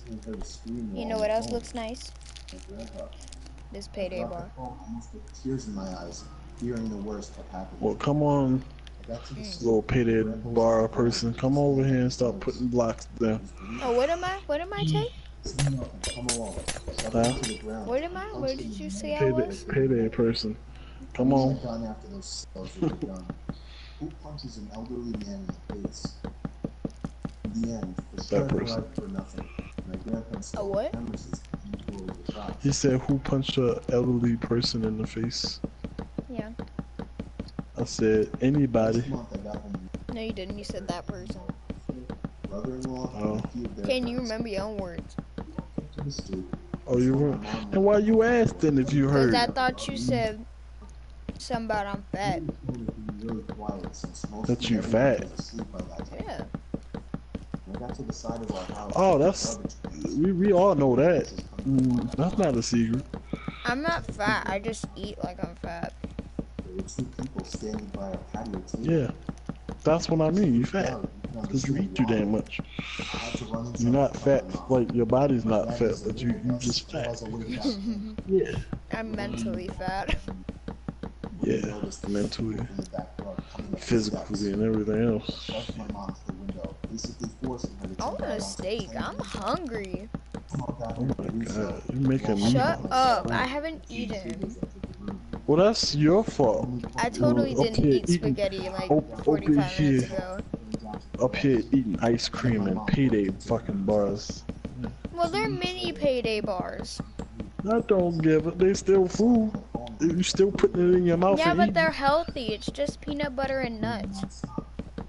S6: He heard a scream
S3: You
S6: while
S3: know
S6: on
S3: what
S6: the
S3: else
S6: phone.
S3: looks nice?
S6: My grandpa.
S3: This
S6: I
S3: payday
S6: dropped the
S3: bar.
S6: phone almost with tears in my eyes, fearing the worst had happened.
S2: Well, come on,
S6: I got to the
S3: Mm.
S2: little
S6: stoop.
S2: payday
S6: Grandpa was on
S2: bar
S6: the ground
S2: person.
S6: with his
S2: Come over
S6: hand
S2: here
S6: on
S2: and
S6: his
S2: start
S6: nose.
S2: putting blocks
S6: He
S2: down.
S6: was bleeding.
S3: Oh, what am I? What am I, Tay?
S6: Stand up and come along. Shoved
S2: Huh?
S6: him to the ground.
S3: What am
S6: and
S3: I?
S6: punched
S3: Where
S6: him
S3: did
S6: in
S3: you
S6: the
S3: say
S6: nose
S3: I
S6: before
S3: was?
S2: Payday person.
S6: I
S2: Come
S6: wish
S2: on.
S6: I'd gone after those cells with a gun. Who punches an elderly man in the face? In the end, the
S2: That
S6: sheriff
S2: person.
S6: arrived for nothing. My grandpa
S3: A
S6: installed
S3: what?
S6: camera system over the shot.
S2: He said, "Who punched a elderly person in the face?"
S3: Yeah.
S2: I said, "Anybody."
S6: Next month, I got home.
S3: No, you didn't. You said that person.
S6: Brother-in-law
S2: Oh.
S6: and a few of their
S3: Can you
S6: friends.
S3: remember your own words?
S6: We walked up to the stoop.
S2: Oh, you weren't. And why you asked then if you
S3: Because
S2: heard?
S3: I thought you said something about I'm fat.
S6: He was being really quiet since most
S2: That
S6: of
S2: you
S6: everyone
S2: fat.
S6: was asleep by that time.
S3: Yeah.
S6: When I got to the side of our house,
S2: Oh, that's we all know that. That's not a secret.
S3: I'm not fat. I just eat like I'm fat.
S6: There were 2 people standing by our patio table.
S2: Yeah, that's what I mean. You fat
S6: Down, you can
S2: because you
S6: understand
S2: eat too
S6: why.
S2: damn much.
S6: I had to run inside
S2: You're not
S6: to tell
S2: fat.
S6: my mom.
S2: Like your body's
S6: My
S2: not
S6: dad
S2: fat,
S6: was a
S2: but you
S6: little
S2: just fat.
S6: otherwise I would have gotten
S2: Yeah.
S3: I'm mentally fat.
S2: Yeah,
S6: noticed the
S2: mentally,
S6: people from the back yard coming up the
S2: physically,
S6: steps.
S2: and everything
S6: I
S2: else.
S6: shoved my mom to the window, basically forcing her to
S3: I
S6: jump
S3: want
S6: out
S3: a
S6: onto the
S3: steak. I'm
S6: table.
S3: hungry.
S6: Somehow got
S2: Oh
S6: her
S2: my
S6: to do so.
S2: god, you're making me
S3: Shut
S2: hungry.
S3: up. I haven't eaten.
S2: Well, that's your fault.
S3: I totally
S2: You're up
S3: didn't
S2: here
S3: eat
S2: eating,
S3: spaghetti like
S2: over
S3: 45 minutes
S2: here,
S3: ago.
S2: up here eating ice cream and payday fucking bars.
S3: Well, they're mini payday bars.
S2: I don't give it. They still food. You still putting it in your mouth
S3: Yeah,
S2: and
S3: but
S2: eating.
S3: they're healthy. It's just peanut butter and nuts.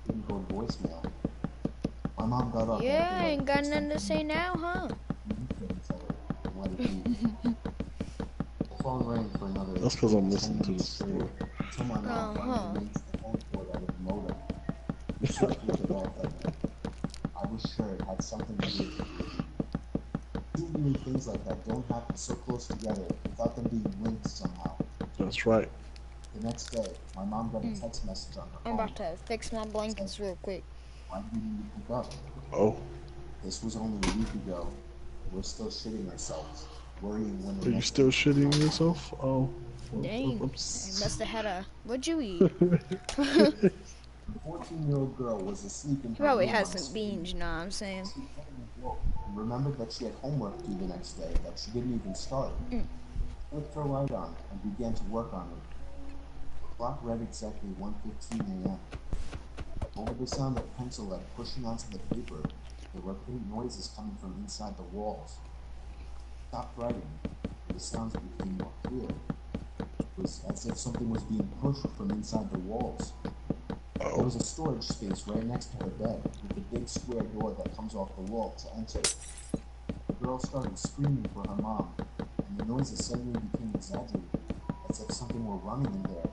S6: Didn't go to voicemail. My mom got up
S3: Yeah,
S6: after
S3: I ain't got nothing to say now, huh?
S6: The phone rang for another.
S2: That's because I'm
S6: 10
S2: listening to
S6: minutes
S2: the story.
S6: Until my mom finally rinsed the phone cord out of the modem. The sheriff looked it off at me. I was sure it had something to do with it. Too many things like that don't happen so close together without them being linked somehow.
S2: That's right.
S6: The next day, my mom got a text message on her
S3: I'm
S6: phone.
S3: about to fix my blankets real quick.
S6: Why didn't you pick up?
S2: Oh,
S6: This was only a week ago. We're still shitting ourselves, worrying when
S2: are
S6: the
S2: you
S6: next
S2: still
S6: day
S2: shitting
S6: comes.
S2: yourself? Oh.
S3: Dang. I
S2: Oops.
S3: must have had a. What'd you eat?
S6: The 14-year-old girl was asleep in her
S3: Probably
S6: room
S3: had
S6: on the
S3: some beans, you know what I'm saying?
S6: She suddenly woke and remembered that she had homework due the next day that she didn't even start. Flipped her light on and began to work on it. The clock read exactly 1:15 a.m. Over the sound of pencil lead pushing onto the paper, There were faint noises coming from inside the walls. I stopped writing, and the sounds became more clear. It was as if something was being pushed from inside the walls. There was a storage space right next to her bed, with a big square door that comes off the wall to enter. The girl started screaming for her mom, and the noises suddenly became exaggerated, as if something were running in there.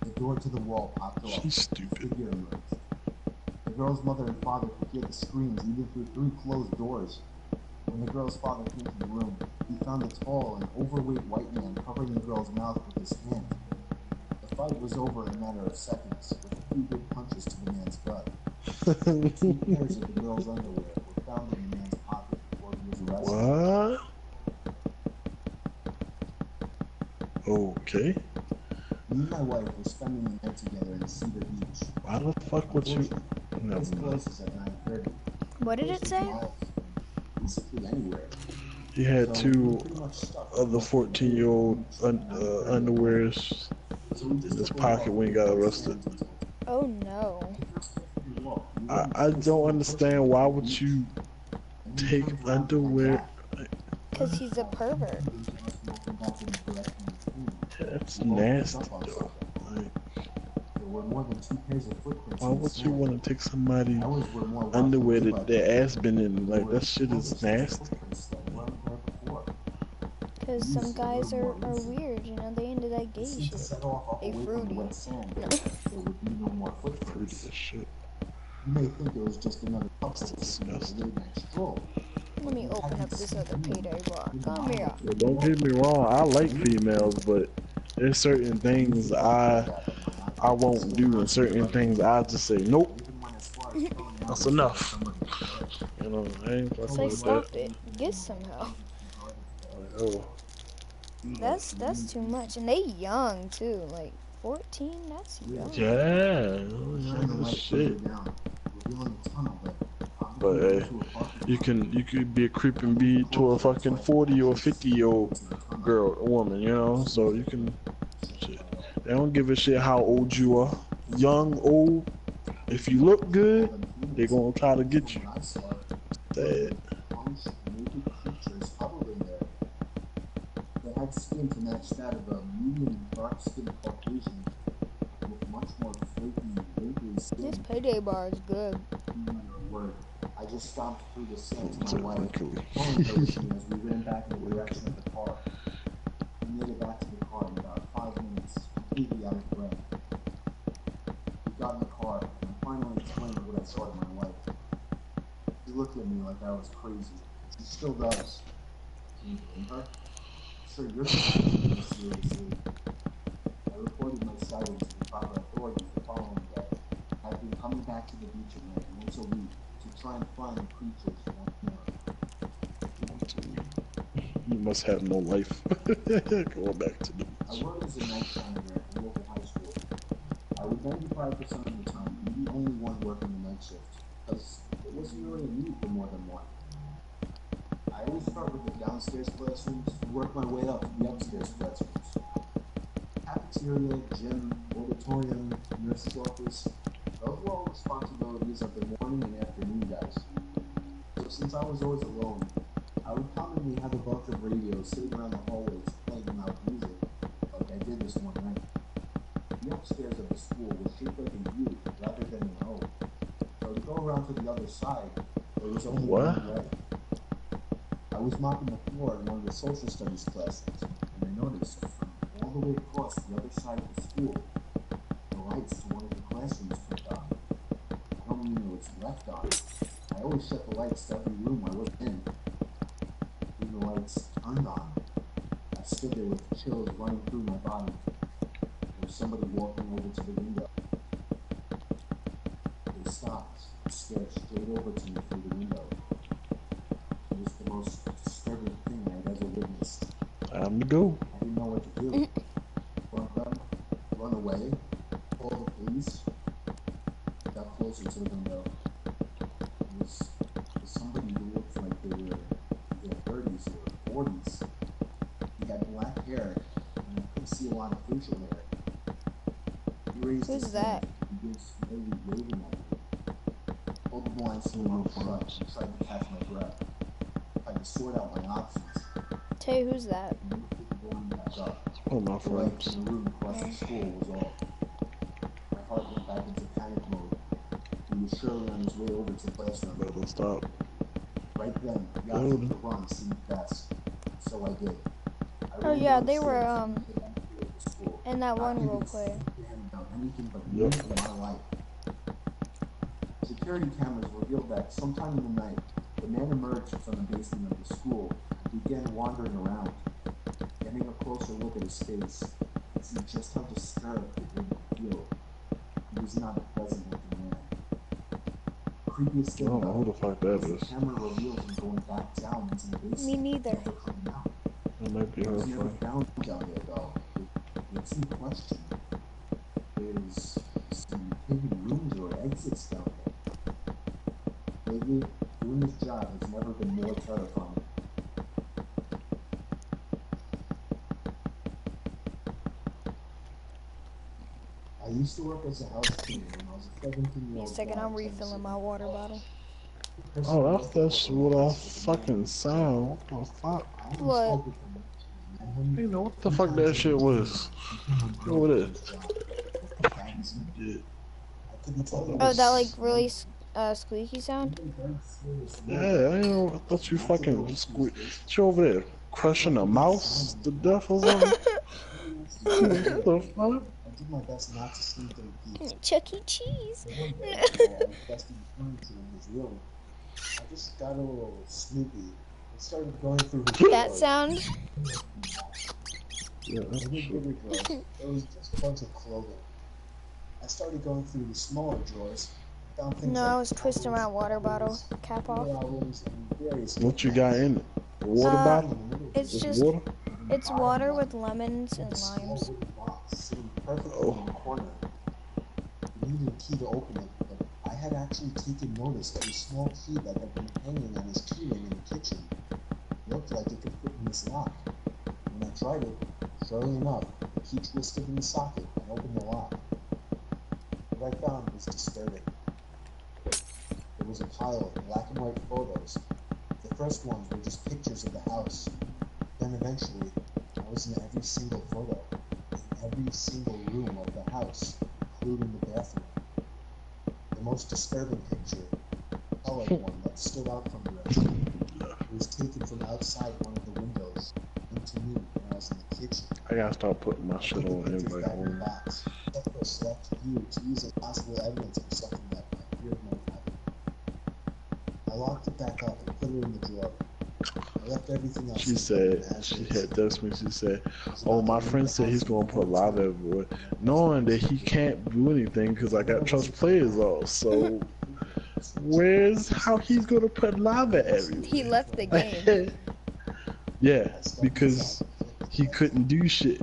S6: The door to the wall popped off,
S2: She's
S6: and a
S2: stupid.
S6: figure emerged. The girl's mother and father could hear the screams even through 3 closed doors. When the girl's father came to the room, he found a tall and overweight white man covering the girl's mouth with his hand. The fight was over in a matter of seconds, with a few good punches to the man's gut. 2 pairs of the girl's underwear were found in the man's pocket before he was arrested.
S2: What? Okay.
S6: Me and my wife were spending the night together in Cedar Beach.
S2: Why the fuck would you?
S6: This closes at 9:30.
S3: What did it say?
S6: Basically anywhere.
S2: He had 2 of the 14-year-old underwears in his pocket when he got arrested.
S3: Oh no.
S2: I don't understand, why would you take underwear?
S3: Because he's a pervert.
S2: That's nasty though. Like, why would you want to take somebody's underwear that their ass been in? Like, that shit is nasty.
S3: Because some guys are weird, you know, they into that gay shit. They fruity.
S2: Fruity as shit.
S6: You may think it was just another couple
S2: Disgusting.
S3: Let me open up this other payday bar. Come here.
S2: Well, don't get me wrong, I like females, but there's certain things I won't do, and certain things I just say nope. That's enough. You know, I ain't
S3: It's
S2: fucking
S3: like,
S2: with
S3: stop
S2: that.
S3: it. Get some help.
S2: Like, oh,
S3: That's too much. And they young too. Like 14, that's young.
S2: yeah, young as shit. But hey, you could be a creep and be to a fucking 40 or 50-year-old girl, a woman, you know. So you can. Shit. They don't give a shit how old you are, young, old. If you look good, they gonna try to get you. Sad.
S6: They had skin to match that of a medium dark-skinned Caucasian with much more flaky, wrinkly skin.
S3: This payday bar is good.
S6: Word. I just stomped through the sand to
S2: It's
S6: my wife,
S2: wrinkly.
S6: pulling her with me as we ran back in the direction of the car. We made it back to the car in about 5 minutes, completely out of breath. We got in the car, and I finally explained what I saw to my wife. She looked at me like I was crazy. She still does. Can you blame her? Sure, you're taking this seriously. I reported my sightings to the proper authorities the following day. I've been coming back to the beach at night once a week to try and find the creatures once more.
S2: You must have no life. Going back to the
S6: I worked as a night janitor at a local high school. I would 95% of the time be the only one working the night shift, because there wasn't really a need for more than one. I always start with the downstairs classrooms and work my way up to the upstairs classrooms. Cafeteria, gym, auditorium, nurse's office, those were all responsibilities of the morning and afternoon guys. So since I was always alone, I would commonly have a bunch of radios sitting around the hallways playing loud music, like I did this one night. The upstairs of the school was shaped like a U rather than an O. So to go around to the other side, there was only one way. I was mopping the floor in one of the social studies classes, and I noticed from all the way across the other side of the school, the lights to one of the classrooms turned on. I don't mean it was left on. I always shut the lights to every room I was in. When the lights turned on, I stood there with chills running through my body. There was somebody walking over to the window. They stopped and stared straight over to me through the window. It was the most disturbing thing I'd ever witnessed.
S2: time to go.
S6: I didn't know what to do. Run them, run away, call the police. I got closer to the window. It was somebody who looked like they were in their 30s or 40s. He had black hair, and I couldn't see a lot of facial hair. He raised
S3: Who's
S6: his
S3: that?
S6: hand and began slowly waving at me. Told the blind swimmer shut and tried to catch my breath. I had to sort out my options.
S3: Tay, who's that?
S6: Back up.
S2: Oh, my
S6: The light
S2: friends.
S6: in the room across the school was off. My heart went back into panic mode. He was surely on his way over to the classroom.
S2: Better stop.
S6: Right then, the option to run seemed best. So I did.
S3: Oh yeah, they were in that one role play.
S2: Yep.
S6: Security cameras revealed that sometime in the night, the man emerged from the basement of the school and began wandering around. Getting a closer look at his face, I see just how disturbed it made me feel. He was not a pleasant looking man. Creepiest
S2: I
S6: thing
S2: don't know who the fuck that
S6: the
S2: is.
S6: camera reveals him going back down into the basement.
S3: Me neither.
S6: Never coming out.
S2: That might be
S6: He
S2: her
S6: was never
S2: friend.
S6: found down there though. The key question is some hidden rooms or exits down there. Lately, doing this job has never been more terrifying. I used to work as a house cleaner when I was a 17-year-old.
S3: Wait a second, I'm refilling my water bottle.
S2: Oh, that's what I fucking sound. What the fuck?
S3: What?
S2: You know what the fuck that shit was? What it is? Yeah.
S3: Oh, that like really squeaky sound?
S2: Yeah, I know. I thought you fucking squeak. You over there crushing a mouse to death or something? What the fuck?
S6: I did my best not to sneak any peeks.
S3: Chuck E. Cheese.
S6: One day, while I was dusting the furniture in his room, I just got a little snoopy and started going through his
S3: That
S6: drawers.
S3: sound?
S2: Yeah,
S6: In his bigger drawers, there was just a bunch of clothing. I started going through the smaller drawers, found things
S3: No,
S6: like
S3: I was twisting my water bottle cap off.
S6: albums and various
S2: what you got in it? A water bottle?
S3: It's
S2: Just
S3: just,
S2: water?
S3: it's water with lemons and limes.
S6: Sitting perfectly in the corner. You needed a key to open it, but I had actually taken notice that a small key that had been hanging on his keyring in the kitchen looked like it could fit in this lock. When I tried it, surely enough, the key twisted in the socket and opened the lock. What I found was disturbing. There was a pile of black and white photos. The first ones were just pictures of the house. Then eventually, I was in every single photo, in every single room of the house, including the bathroom. The most disturbing picture, a colored one that stood out from the rest, it was taken from outside one of the windows into me when I was in the kitchen.
S2: I gotta start putting my shit on invite
S6: Back in the
S2: only.
S6: box, kept for a select view to use as possible evidence for something that appeared might happen. I locked it back up and put it in the drawer. I left everything else.
S2: She said, she had texted me, she said, oh, my friend said he's gonna put lava everywhere, knowing that he can't do anything because I got trust players off, so how he's gonna put lava everywhere?
S3: He left the game.
S2: Yeah, because he couldn't do shit.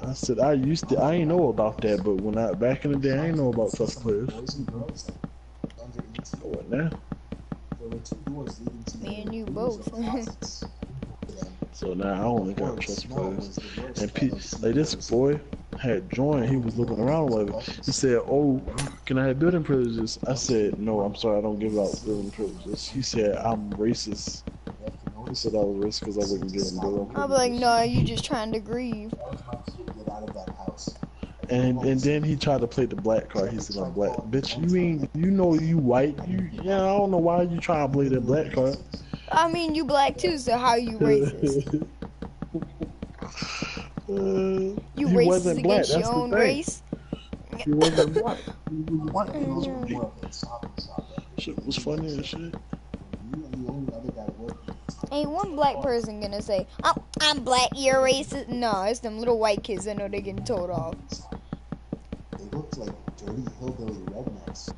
S2: I said I ain't know about that, but when back in the day I ain't know about trust players. What now?
S3: Me and you both.
S2: So now I only got trust players. And like this boy had joined, he was looking around like he said, oh, can I have building privileges? I said, no, I'm sorry, I don't give out building privileges. He said, I'm racist. He said I was racist because I wouldn't give him building privileges.
S3: I'll be like, no, you just trying to grieve.
S2: And then he tried to play the black card. He said I'm black. Bitch, you know you white. I don't know why you trying to play that black card.
S3: I mean, you black too, so how you racist? You
S2: he
S3: racist
S2: wasn't black,
S3: against
S2: that's
S3: your
S2: the
S3: own
S2: thing.
S3: race?
S2: He wasn't black. He was white. Shit was funny and shit.
S3: Ain't one black person gonna say, oh, I'm black, you're racist. No, it's them little white kids that know they're getting told off.
S6: They looked like dirty hillbilly rednecks.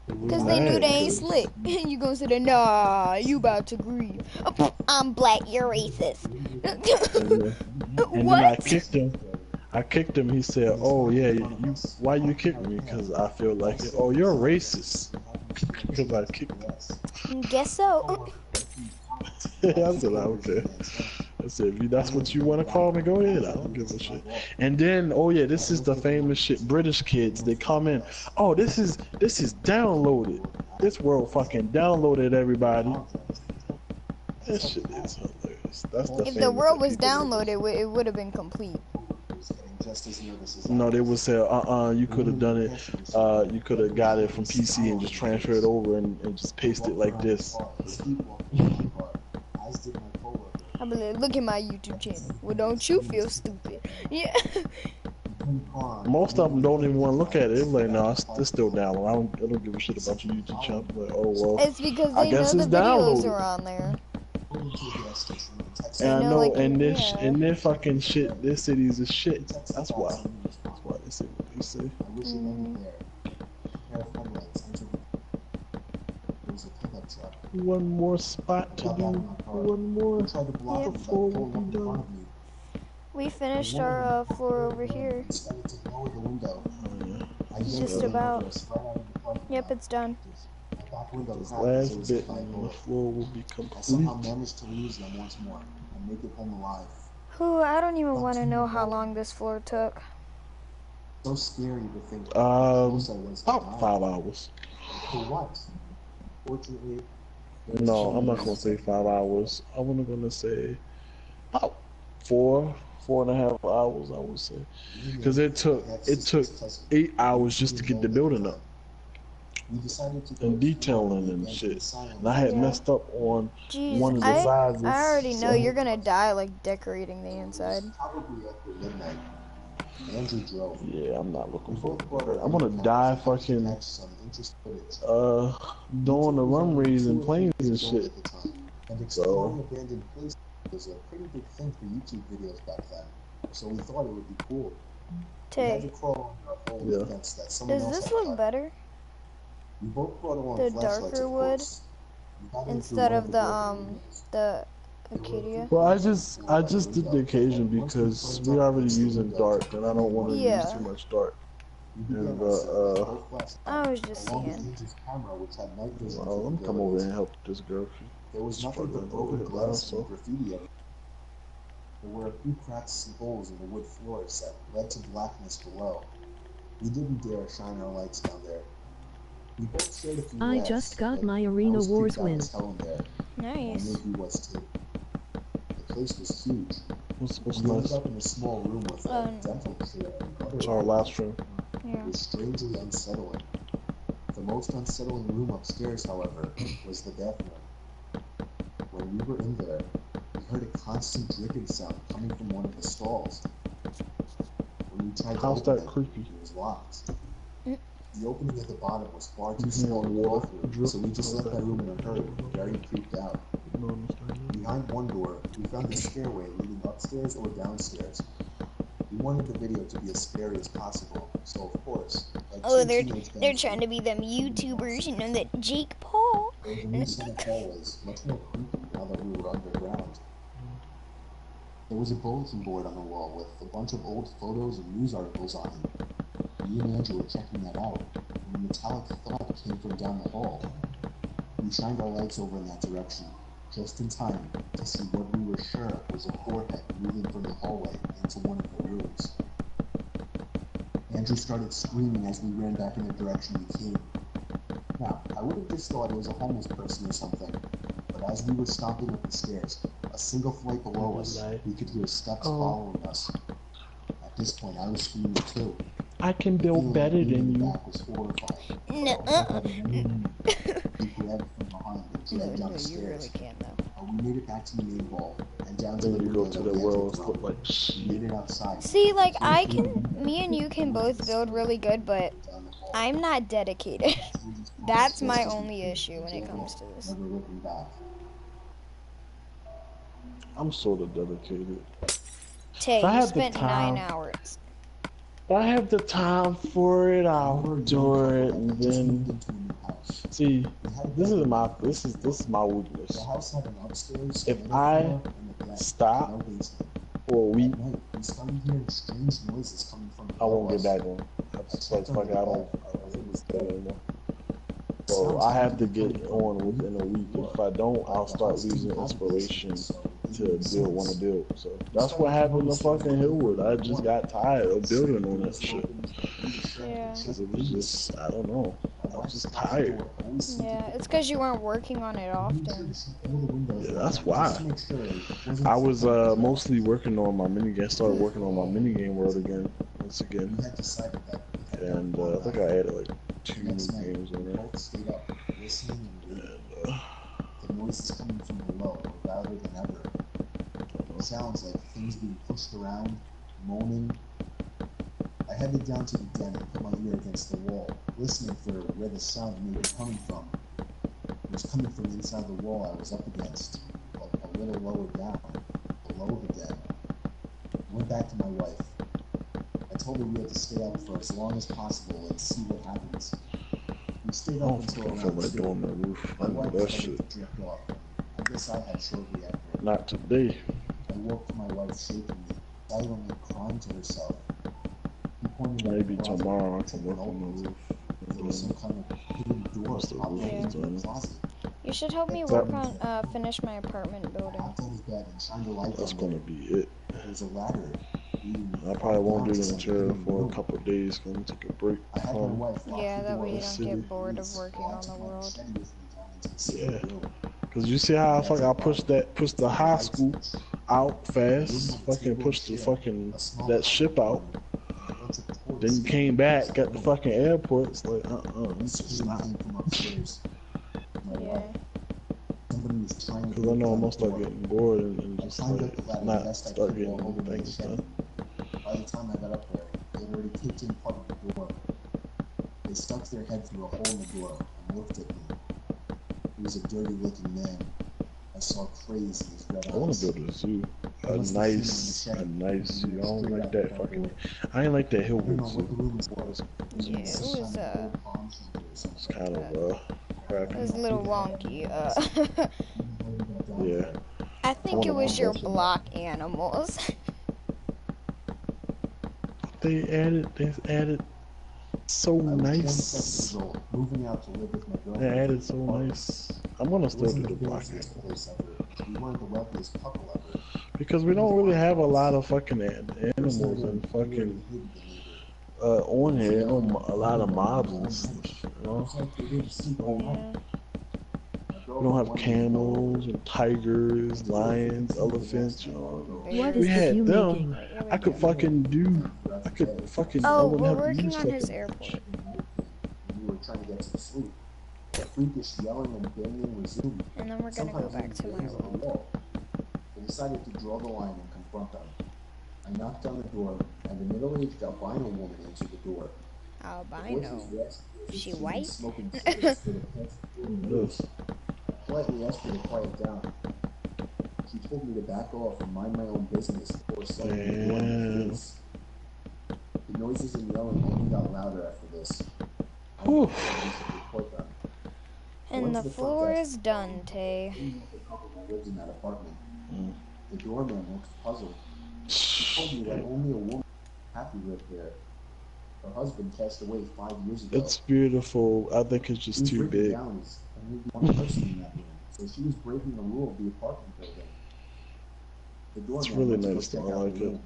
S3: Because they knew they ain't slick. And you gonna say, nah, you about to grieve. Oh, I'm black, you're racist.
S2: And
S3: What?
S2: then I kicked him. He said, "Oh yeah, why you kicked me? Because I feel like it. Oh, you're racist." Because I kicked him.
S3: Guess so.
S2: I said, "Okay." I So if that's what you want to call me, go ahead. I don't give a shit. And then, oh yeah, this is the famous shit. British kids, they come in. Oh, this is downloaded. This world fucking downloaded everybody. That shit is hilarious. That's the
S3: If
S2: famous
S3: the world
S2: that
S3: was
S2: people
S3: downloaded, it would have been complete.
S2: No, they would say, you could have done it. You could have got it from PC and just transfer it over and just paste it like this.
S3: I'll be like, look at my YouTube channel. Well, don't you feel stupid? Yeah.
S2: Most of them don't even want to look at it. They're like, no, it's still downloaded. I don't give a shit about your YouTube channel. Like, oh well.
S3: It's because
S2: I
S3: they know
S2: guess
S3: the
S2: it's
S3: videos
S2: downloaded.
S3: are on there.
S2: And I
S3: know,
S2: know,
S3: like,
S2: and
S3: yeah.
S2: their fucking shit, their cities is shit. That's why. That's why they say what they say. One more spot to do. One more before we'll be done.
S3: We finished our floor over here. Just about. Yep, it's done.
S2: This last bit and the floor will be complete.
S3: Whew, I don't even want to know how long this floor took.
S2: About 5 hours. No, I'm not gonna say 5 hours. I'm gonna say about 4.5 hours. I would say, because it took 8 hours just to get the building up and detailing and shit. And I had messed up on
S3: Jeez,
S2: one of the sizes.
S3: I already know you're gonna die like decorating the inside.
S2: Yeah, I'm not looking forward to that. I'm gonna die fucking doing the runways and planes and shit. So
S6: was a pretty big thing for YouTube videos back then. So we thought it would be cool.
S3: Tay, does this look better?
S6: We both brought along
S3: The
S6: flashlights,
S3: darker
S6: of
S3: wood
S6: course.
S3: instead of the Acadia.
S2: well, I just did the occasion because we already using dark, and I don't want to use too much dark. And
S3: I was just seeing.
S2: well, let me come over and help this girl.
S6: There was nothing but broken glass and graffiti everywhere. There were a few cracks and holes in the wood floors that led to blackness below. We didn't dare shine our lights down there. We both shared a few
S7: I
S6: laughs,
S7: just got
S6: but
S7: my
S6: I
S7: Arena
S6: was
S7: Wars
S6: creeped out
S7: win.
S6: as hell in there.
S3: Nice.
S6: I knew he was too. The place was huge.
S2: What's
S6: We ended
S2: nice?
S6: up in a small room with a dental chair and other
S2: It's our last room.
S3: Yeah.
S6: It was strangely unsettling. The most unsettling room upstairs, however, was the bathroom. When we were in there, we heard a constant dripping sound coming from one of the stalls. When we tried to
S2: How's
S6: open
S2: that
S6: it,
S2: creepy?
S6: it was locked.
S3: Mm.
S6: The opening at the bottom was far too
S2: You
S6: small to
S2: hear
S6: go
S2: water
S6: through,
S2: drip?
S6: so we just left that room in a hurry, very creeped out.
S2: You don't understand
S6: Behind one door, we found a stairway leading upstairs or downstairs. We wanted the video to be as scary as possible, so of course, like
S3: Oh,
S6: two
S3: they're
S6: teenage
S3: they're
S6: guys,
S3: trying to be them YouTubers, you know, that Jake Paul.
S6: there was a new set of hallways, much more creepy now that we were underground. There was a bulletin board on the wall with a bunch of old photos and news articles on it. Me and Andrew were checking that out, when a metallic thud came from down the hall. We shined our lights over in that direction, just in time to see what we were sure was a forehead moving from the hallway into one of the rooms. Andrew started screaming as we ran back in the direction we came. Now, I would have just thought it was a homeless person or something, but as we were stomping up the stairs, a single flight below us, we could hear steps following us. At this point, I was screaming too.
S2: I can build better than you.
S6: Back was horrifying.
S3: No,
S6: We grabbed from behind and dragged down the
S3: you really
S6: stairs.
S3: can't though.
S6: We made it back to the main hall and down to
S2: Then
S6: the
S2: you go
S6: window
S2: to
S6: that
S2: the
S6: we
S2: world,
S6: entered
S2: look
S6: from.
S2: like
S6: We
S2: shit.
S6: made it outside.
S3: See, like me and you can both build really good, but I'm not dedicated. That's my only issue when it comes to this.
S6: Never looking back.
S2: I'm sort of dedicated.
S3: Tay,
S2: If I
S3: you
S2: had the
S3: spent
S2: time-
S3: 9 hours.
S2: If I have the time for it, I'll do it. And then, see, this is my weakness.
S6: The house had an upstairs,
S2: If
S6: an
S2: I
S6: floor, and a deck,
S2: stop
S6: no basement.
S2: for a week,
S6: At night, we started hearing strange noises coming from
S2: I won't
S6: below
S2: get
S6: us.
S2: back in. I'm just like, fuck it, I don't do that anymore. So I have to get on within a week. If I don't, I'll start losing inspiration to want to build. So that's what happened to fucking Hillwood. I just got tired of building on that shit.
S3: Yeah.
S2: Cause it was just, I don't know. I was just tired.
S3: Yeah, it's because you weren't working on it often.
S2: Yeah, that's why. I was mostly working on my minigame. Started working on my minigame world again, once again. And I think I added like 2 new games on there. And,
S6: the noises coming from below were louder than ever. It sounds like things being pushed around, moaning. I headed down to the den and put my ear against the wall, listening for where the sound may be coming from. It was coming from inside the wall I was up against, a little lower down, below the den. I went back to my wife. I told her we had to stay up for as long as possible and see what happens. We stayed
S2: I
S6: up
S2: don't
S6: until
S2: fucking feel
S6: around
S2: like
S6: 2.
S2: doing my roof. I
S6: My
S2: know
S6: wife
S2: that
S6: started
S2: shit.
S6: to drift off. I guess I had shortly after.
S2: Not today.
S6: I woke to my wife shaking me, silently crying to herself. He pointed at
S2: Maybe
S6: the closet
S2: tomorrow I
S6: and
S2: can work on my roof.
S6: there was some kind of hidden door
S2: Once the
S6: popped
S2: roof
S6: open
S2: is
S6: into the
S2: done.
S6: closet.
S3: You should help me work on finish my apartment building.
S6: I hopped out of bed and shined a light
S2: That's
S6: down
S2: gonna
S6: there.
S2: be it.
S6: There was a ladder leading
S2: I probably won't do
S6: down to
S2: the
S6: some
S2: material
S6: hidden
S2: for a
S6: room.
S2: couple of days. Gonna take a break
S6: I had my
S2: from
S6: wife lock
S3: Yeah,
S6: the
S3: that
S6: door
S3: way you
S2: the
S3: don't
S2: city.
S3: get bored of
S6: so
S3: working
S6: I
S3: on the
S6: took my
S3: world.
S6: machete with me down into the secret
S2: Yeah.
S6: room.
S2: Cause you see how I pushed the high school out fast, fucking pushed the fucking that ship out. Then you came back, got the fucking airport. It's like
S6: This
S2: stop.
S6: came from upstairs. My
S3: Yeah.
S6: wife. Somebody was trying to
S2: Cause I know I'm
S6: break down
S2: gonna
S6: the
S2: start
S6: door.
S2: getting bored and
S6: I
S2: just
S6: climbed
S2: like
S6: up the ladder
S2: not
S6: best I
S2: start
S6: could while
S2: getting
S6: holding my
S2: things
S6: machete.
S2: done.
S6: By the time I got up there, they had already kicked in part of the door. They stuck their head through a hole in the door and looked at me. He was a dirty-looking man. I saw craze in his red
S2: I want
S6: eyes.
S2: to build a zoo,
S6: I
S2: a
S6: must have
S2: nice
S6: seen him in
S2: zoo. I
S6: machete.
S2: don't
S6: Straight
S2: like
S6: out
S2: that
S6: the front
S2: fucking.
S6: door.
S2: I ain't like that
S6: I don't know
S2: Hillwood
S6: what the
S2: zoo.
S6: room was for.
S3: Yeah, it
S6: Some
S3: was
S6: kind of old bomb shelter or
S2: It's
S6: something.
S2: kind of
S3: it
S2: crappy.
S3: was a little wonky.
S2: Yeah.
S3: I think it
S2: wanna
S3: was your
S2: build some-
S3: block animals.
S2: They added so
S6: I was 27
S2: nice.
S6: years old, moving out to live with my
S2: They
S6: girlfriend.
S2: added so nice. I'm gonna
S6: It
S2: still do
S6: wasn't
S2: the
S6: the
S2: block
S6: busiest
S2: animal.
S6: place ever. We weren't the wealthiest couple ever.
S2: Because we don't really have a lot of fucking animals and fucking on here. You know, a lot of mobs and stuff. You know,
S3: Yeah.
S2: we don't have camels and tigers, lions, elephants. You know,
S3: What
S2: we had them.
S3: Wait, here we
S2: I could
S3: go.
S2: fucking do. I could fucking. I
S3: Oh,
S2: wouldn't
S3: we're
S2: have to
S3: working
S2: use
S3: on his
S2: fucking.
S3: airport.
S6: We were trying to get to sleep. The freakish yelling and banging resumed.
S3: And then we're gonna go back to my world.
S6: I decided to draw the line and confront them. I knocked on the door, and a middle-aged albino woman answered the door.
S3: Albino. She white?
S6: Smoking cigarettes for the past 4 years. I politely asked her to quiet down. She told me to back off and mind my own business before slamming the door in my face. The noises and yelling only got louder after this. I
S2: Whew.
S6: decided to report them.
S3: And the floor is done, Tay.
S6: The couple that lived in that apartment.
S2: Mm.
S6: The doorman looked puzzled. He told me that only a woman happy lived there. Her husband passed away 5 years ago.
S2: It's beautiful. I think it's just too big.
S6: Down as only one person in that room, so she was breaking the rule of the apartment building. The doorman
S2: It's really
S6: went to go
S2: nice.
S6: check
S2: I
S6: out
S2: like
S6: the
S2: it.
S6: room.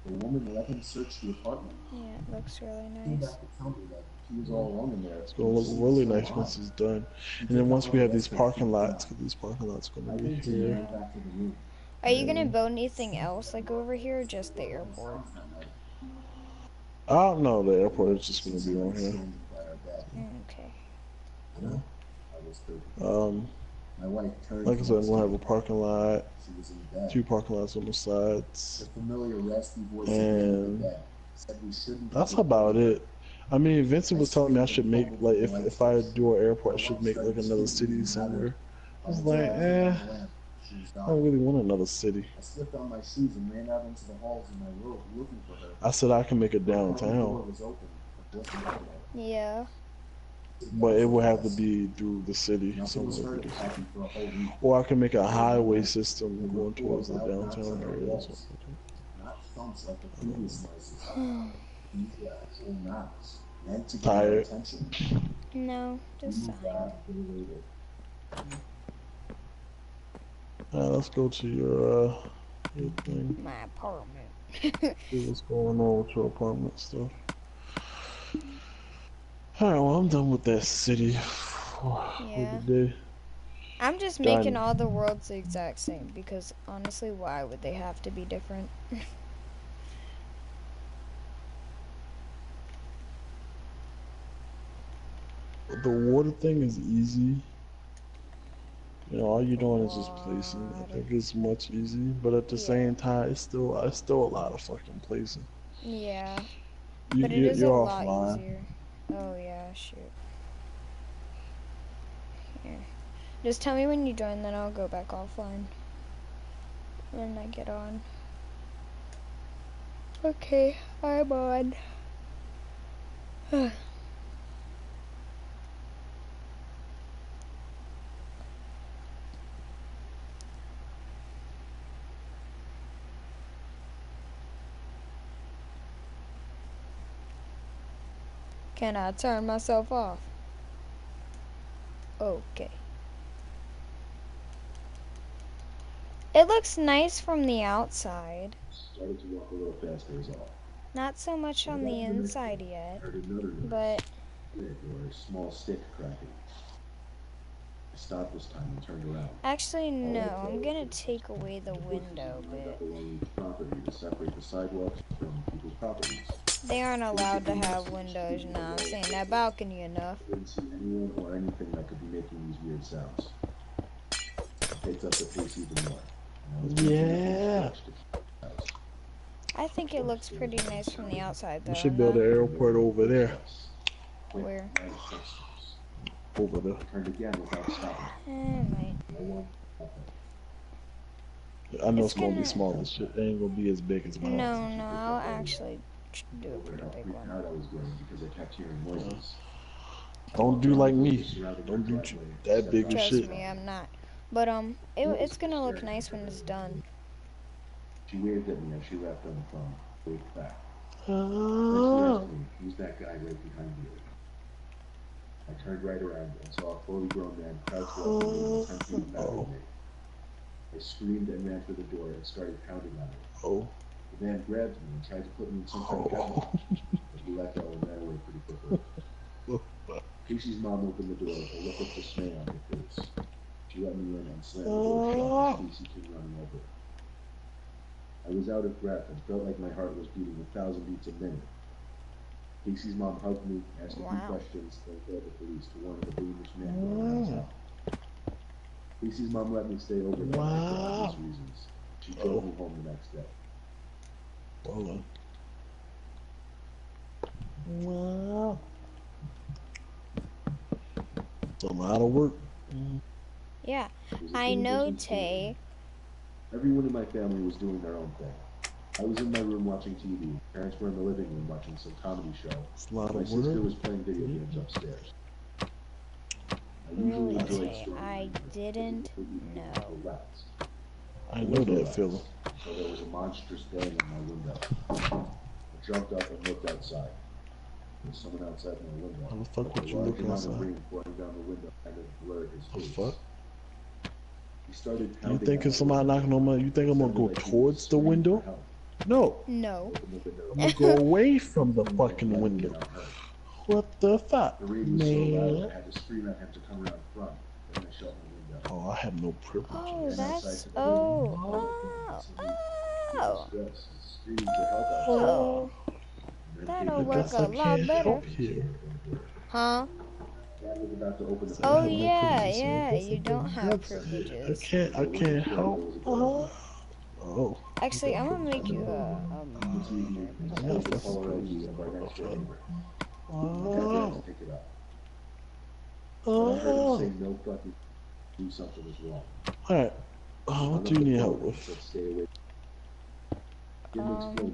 S6: The woman let him search the apartment.
S3: Yeah, it looks really
S6: He came
S3: nice.
S6: back to tell me that he was all alone in there.
S2: It's gonna look really nice once it's done. And then once we have these parking lots, because these parking lots are gonna be here.
S6: Back to the room.
S3: Are you gonna build anything else like over here, or just the airport?
S2: I don't know. The airport is just gonna be on here.
S3: Okay.
S6: My wife turned
S2: Like I said, I'm gonna have a parking lot,
S6: She was in bed.
S2: 2 parking lots on the sides,
S6: The familiar raspy voice
S2: and
S6: said we shouldn't.
S2: that's about it. I mean, Vincent was telling me I should make like if I do an airport, I should make like another city somewhere. I was like, I don't really want another city.
S6: I slipped on my shoes and ran out into the halls in my robe looking for her.
S2: I said I can make it
S6: The door
S2: downtown,
S6: was open, but wasn't there.
S3: Yeah.
S2: but it would have to be through the city,
S6: Nothing was
S2: somewhere
S6: heard
S2: through
S6: of
S2: the city.
S6: Happy for a whole week.
S2: Or I can make a highway system going towards the downtown area or something.
S6: Not thumps like the previous noises. These were actual knocks, meant to get
S2: Tired.
S6: attention.
S3: No, just
S6: We
S3: sign.
S6: moved back, they waited.
S2: Let's go to your thing.
S3: My apartment.
S2: See what's going on with your apartment stuff. Alright, well, I'm done with that city for
S3: Yeah.
S2: the day.
S3: I'm just making all the worlds the exact same because honestly, why would they have to be different?
S2: The water thing is easy. You know, all you're doing is just placing. I think it's much easy, but at the same time, it's still a lot of fucking placing.
S3: Yeah, but it is a
S2: you're
S3: lot
S2: offline.
S3: easier. Oh yeah, shoot. Here, just tell me when you join, then I'll go back offline. When I get on. Okay, I'm on. Can I turn myself off? Okay. It looks nice from the outside.
S4: Started to walk a little faster is all.
S3: Not so much on the inside yet, but
S4: Or a small stick cracking. I stopped this time and turned around.
S3: actually no, I'm gonna take away the window bit.
S4: Along each property to separate the sidewalks from people's properties.
S3: They aren't allowed to have windows, you know what I'm saying? That balcony enough.
S4: I didn't see anyone or anything that could be making these weird sounds. It takes up the pace even more.
S2: Yeah.
S3: I think it looks pretty nice from the outside though.
S2: We should build an airport over there.
S3: Where?
S2: Over there.
S4: Turned again without stopping.
S3: Might.
S2: I know it's gonna be small as shit. It ain't gonna be as big as mine.
S3: No, I'll actually do a pretty big one.
S4: I was getting because I kept hearing noises.
S2: Don't do like me. Don't do that big of
S3: Trust
S2: shit.
S3: me, I'm not. But it's gonna look nice when it's done.
S4: She waved at me as she left on the phone. Waved back.
S2: Oh.
S4: Who's that guy right behind you? I turned right around and saw a fully grown man crouched walking 10 feet back of me. I screamed and ran for the door and started pounding on it.
S2: Oh.
S4: The man grabbed me and tried to put me in some kind of headlock, but he let go and ran away pretty quickly. Casey's mom opened the door with a look of dismay on her face. She let me in and slammed the door shut as Casey came running over. I was out of breath and felt like my heart was beating 1,000 beats a minute. Casey's mom hugged me, asked a few questions, then called the police to warn the dangerous man going around town. Casey's mom let me stay over for obvious reasons. She drove me home the next day.
S2: Hold on. Wow. It's a lot of work.
S3: Yeah, I know, Tay.
S4: Everyone in my family was doing their own thing. I was in my room watching TV. Parents were in the living room watching some comedy show.
S2: It's a lot
S4: My
S2: of
S4: sister
S2: work.
S4: was playing video games upstairs. I usually
S3: Really,
S4: enjoyed
S3: Tay,
S4: stories
S3: I didn't know.
S4: rats.
S2: I know that feeling.
S4: So there was a monstrous bang on my window. I jumped up and looked outside. There was someone outside my window.
S2: How the fuck would
S4: A
S2: you
S4: large
S2: look
S4: amount of
S2: outside?
S4: rain pouring down the window kind of blurred his
S2: The
S4: face.
S2: fuck?
S4: He started
S2: You
S4: pounding
S2: think
S4: on
S2: if somebody
S4: my
S2: knocking on my, you think I'm gonna go towards the window? No,
S3: No.
S2: I'm gonna go away from the fucking window. What the fuck,
S4: The rain was so loud I
S2: man?
S4: had to scream at him to come around front. Then I shut my window.
S2: Oh, I have no privileges.
S3: Oh, that's
S4: Distress, screaming for help outside.
S3: oh. That'll
S2: I
S3: work
S2: guess
S3: a
S2: I
S3: lot
S2: can't
S3: better.
S2: help here.
S3: Huh?
S4: Dad was about to open the
S2: I
S3: Oh
S2: have no
S3: yeah,
S2: privileges, so I
S3: yeah.
S2: guess
S3: You
S2: I
S3: don't
S2: can
S3: have
S2: help.
S3: privileges.
S2: I can't help. Oh.
S3: Actually, I'm gonna make you
S2: I
S3: a
S2: gotta fucking Oh.
S4: Pick it up.
S2: Oh.
S4: I heard him say no fucking do something is wrong.
S2: Alright. What do you need help with?
S4: Said stay away.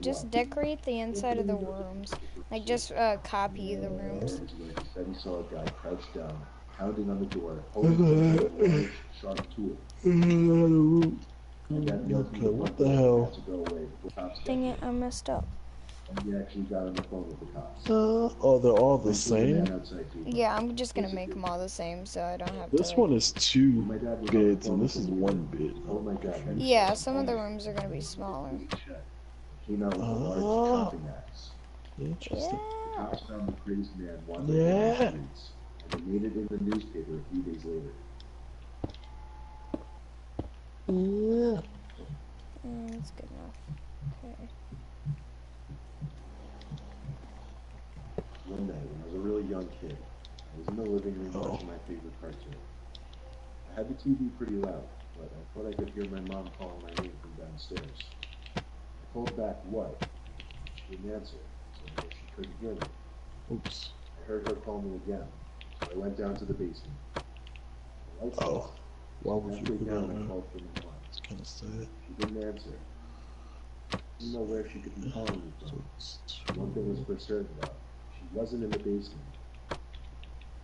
S3: just decorate the inside of the rooms. Like, just copy the rooms.
S4: Then he saw a guy crouched down, pounding on the door, holding a large, sharp tool.
S2: Okay, what the hell?
S3: Dang it, I messed up.
S6: And he actually got on the phone with the cops.
S2: Oh, they're all the
S6: Eventually, the man
S2: same?
S6: outside gave up.
S3: Yeah, I'm just gonna make them all the same so I don't have to.
S2: This
S3: Like...
S2: one is 2
S6: My dad was on the
S2: beds
S6: phone
S2: and this
S6: with
S2: is
S6: me.
S2: 1 bed.
S6: Told my dad that he
S3: Yeah,
S6: saw
S3: some of the
S6: almost
S3: rooms are gonna be smaller.
S6: came out with a large
S2: Ah.
S6: chopping axe.
S2: Interesting.
S6: The
S3: Yeah.
S6: cops found the crazed man wandering
S2: Yeah.
S6: down the streets, and it made it in the newspaper a few days later.
S2: Yeah.
S3: That's good enough. Okay.
S6: One night, when I was a really young kid, I was in the living room watching my favorite cartoon. I had the TV pretty loud, but I thought I could hear my mom calling my name from downstairs. I called back, "What?" She didn't answer, so I guess she couldn't hear me.
S2: Oops.
S6: I heard her call me again, so I went down to the basement. The lights
S2: Oh.
S6: off.
S2: Why would you
S6: Halfway
S2: do
S6: down,
S2: that,
S6: I
S2: man?
S6: called for my mom.
S2: It's kind of sad.
S6: She didn't answer. I didn't know where she could be calling me
S2: So
S6: from.
S2: it's
S6: One thing was for certain, though. She wasn't in the basement.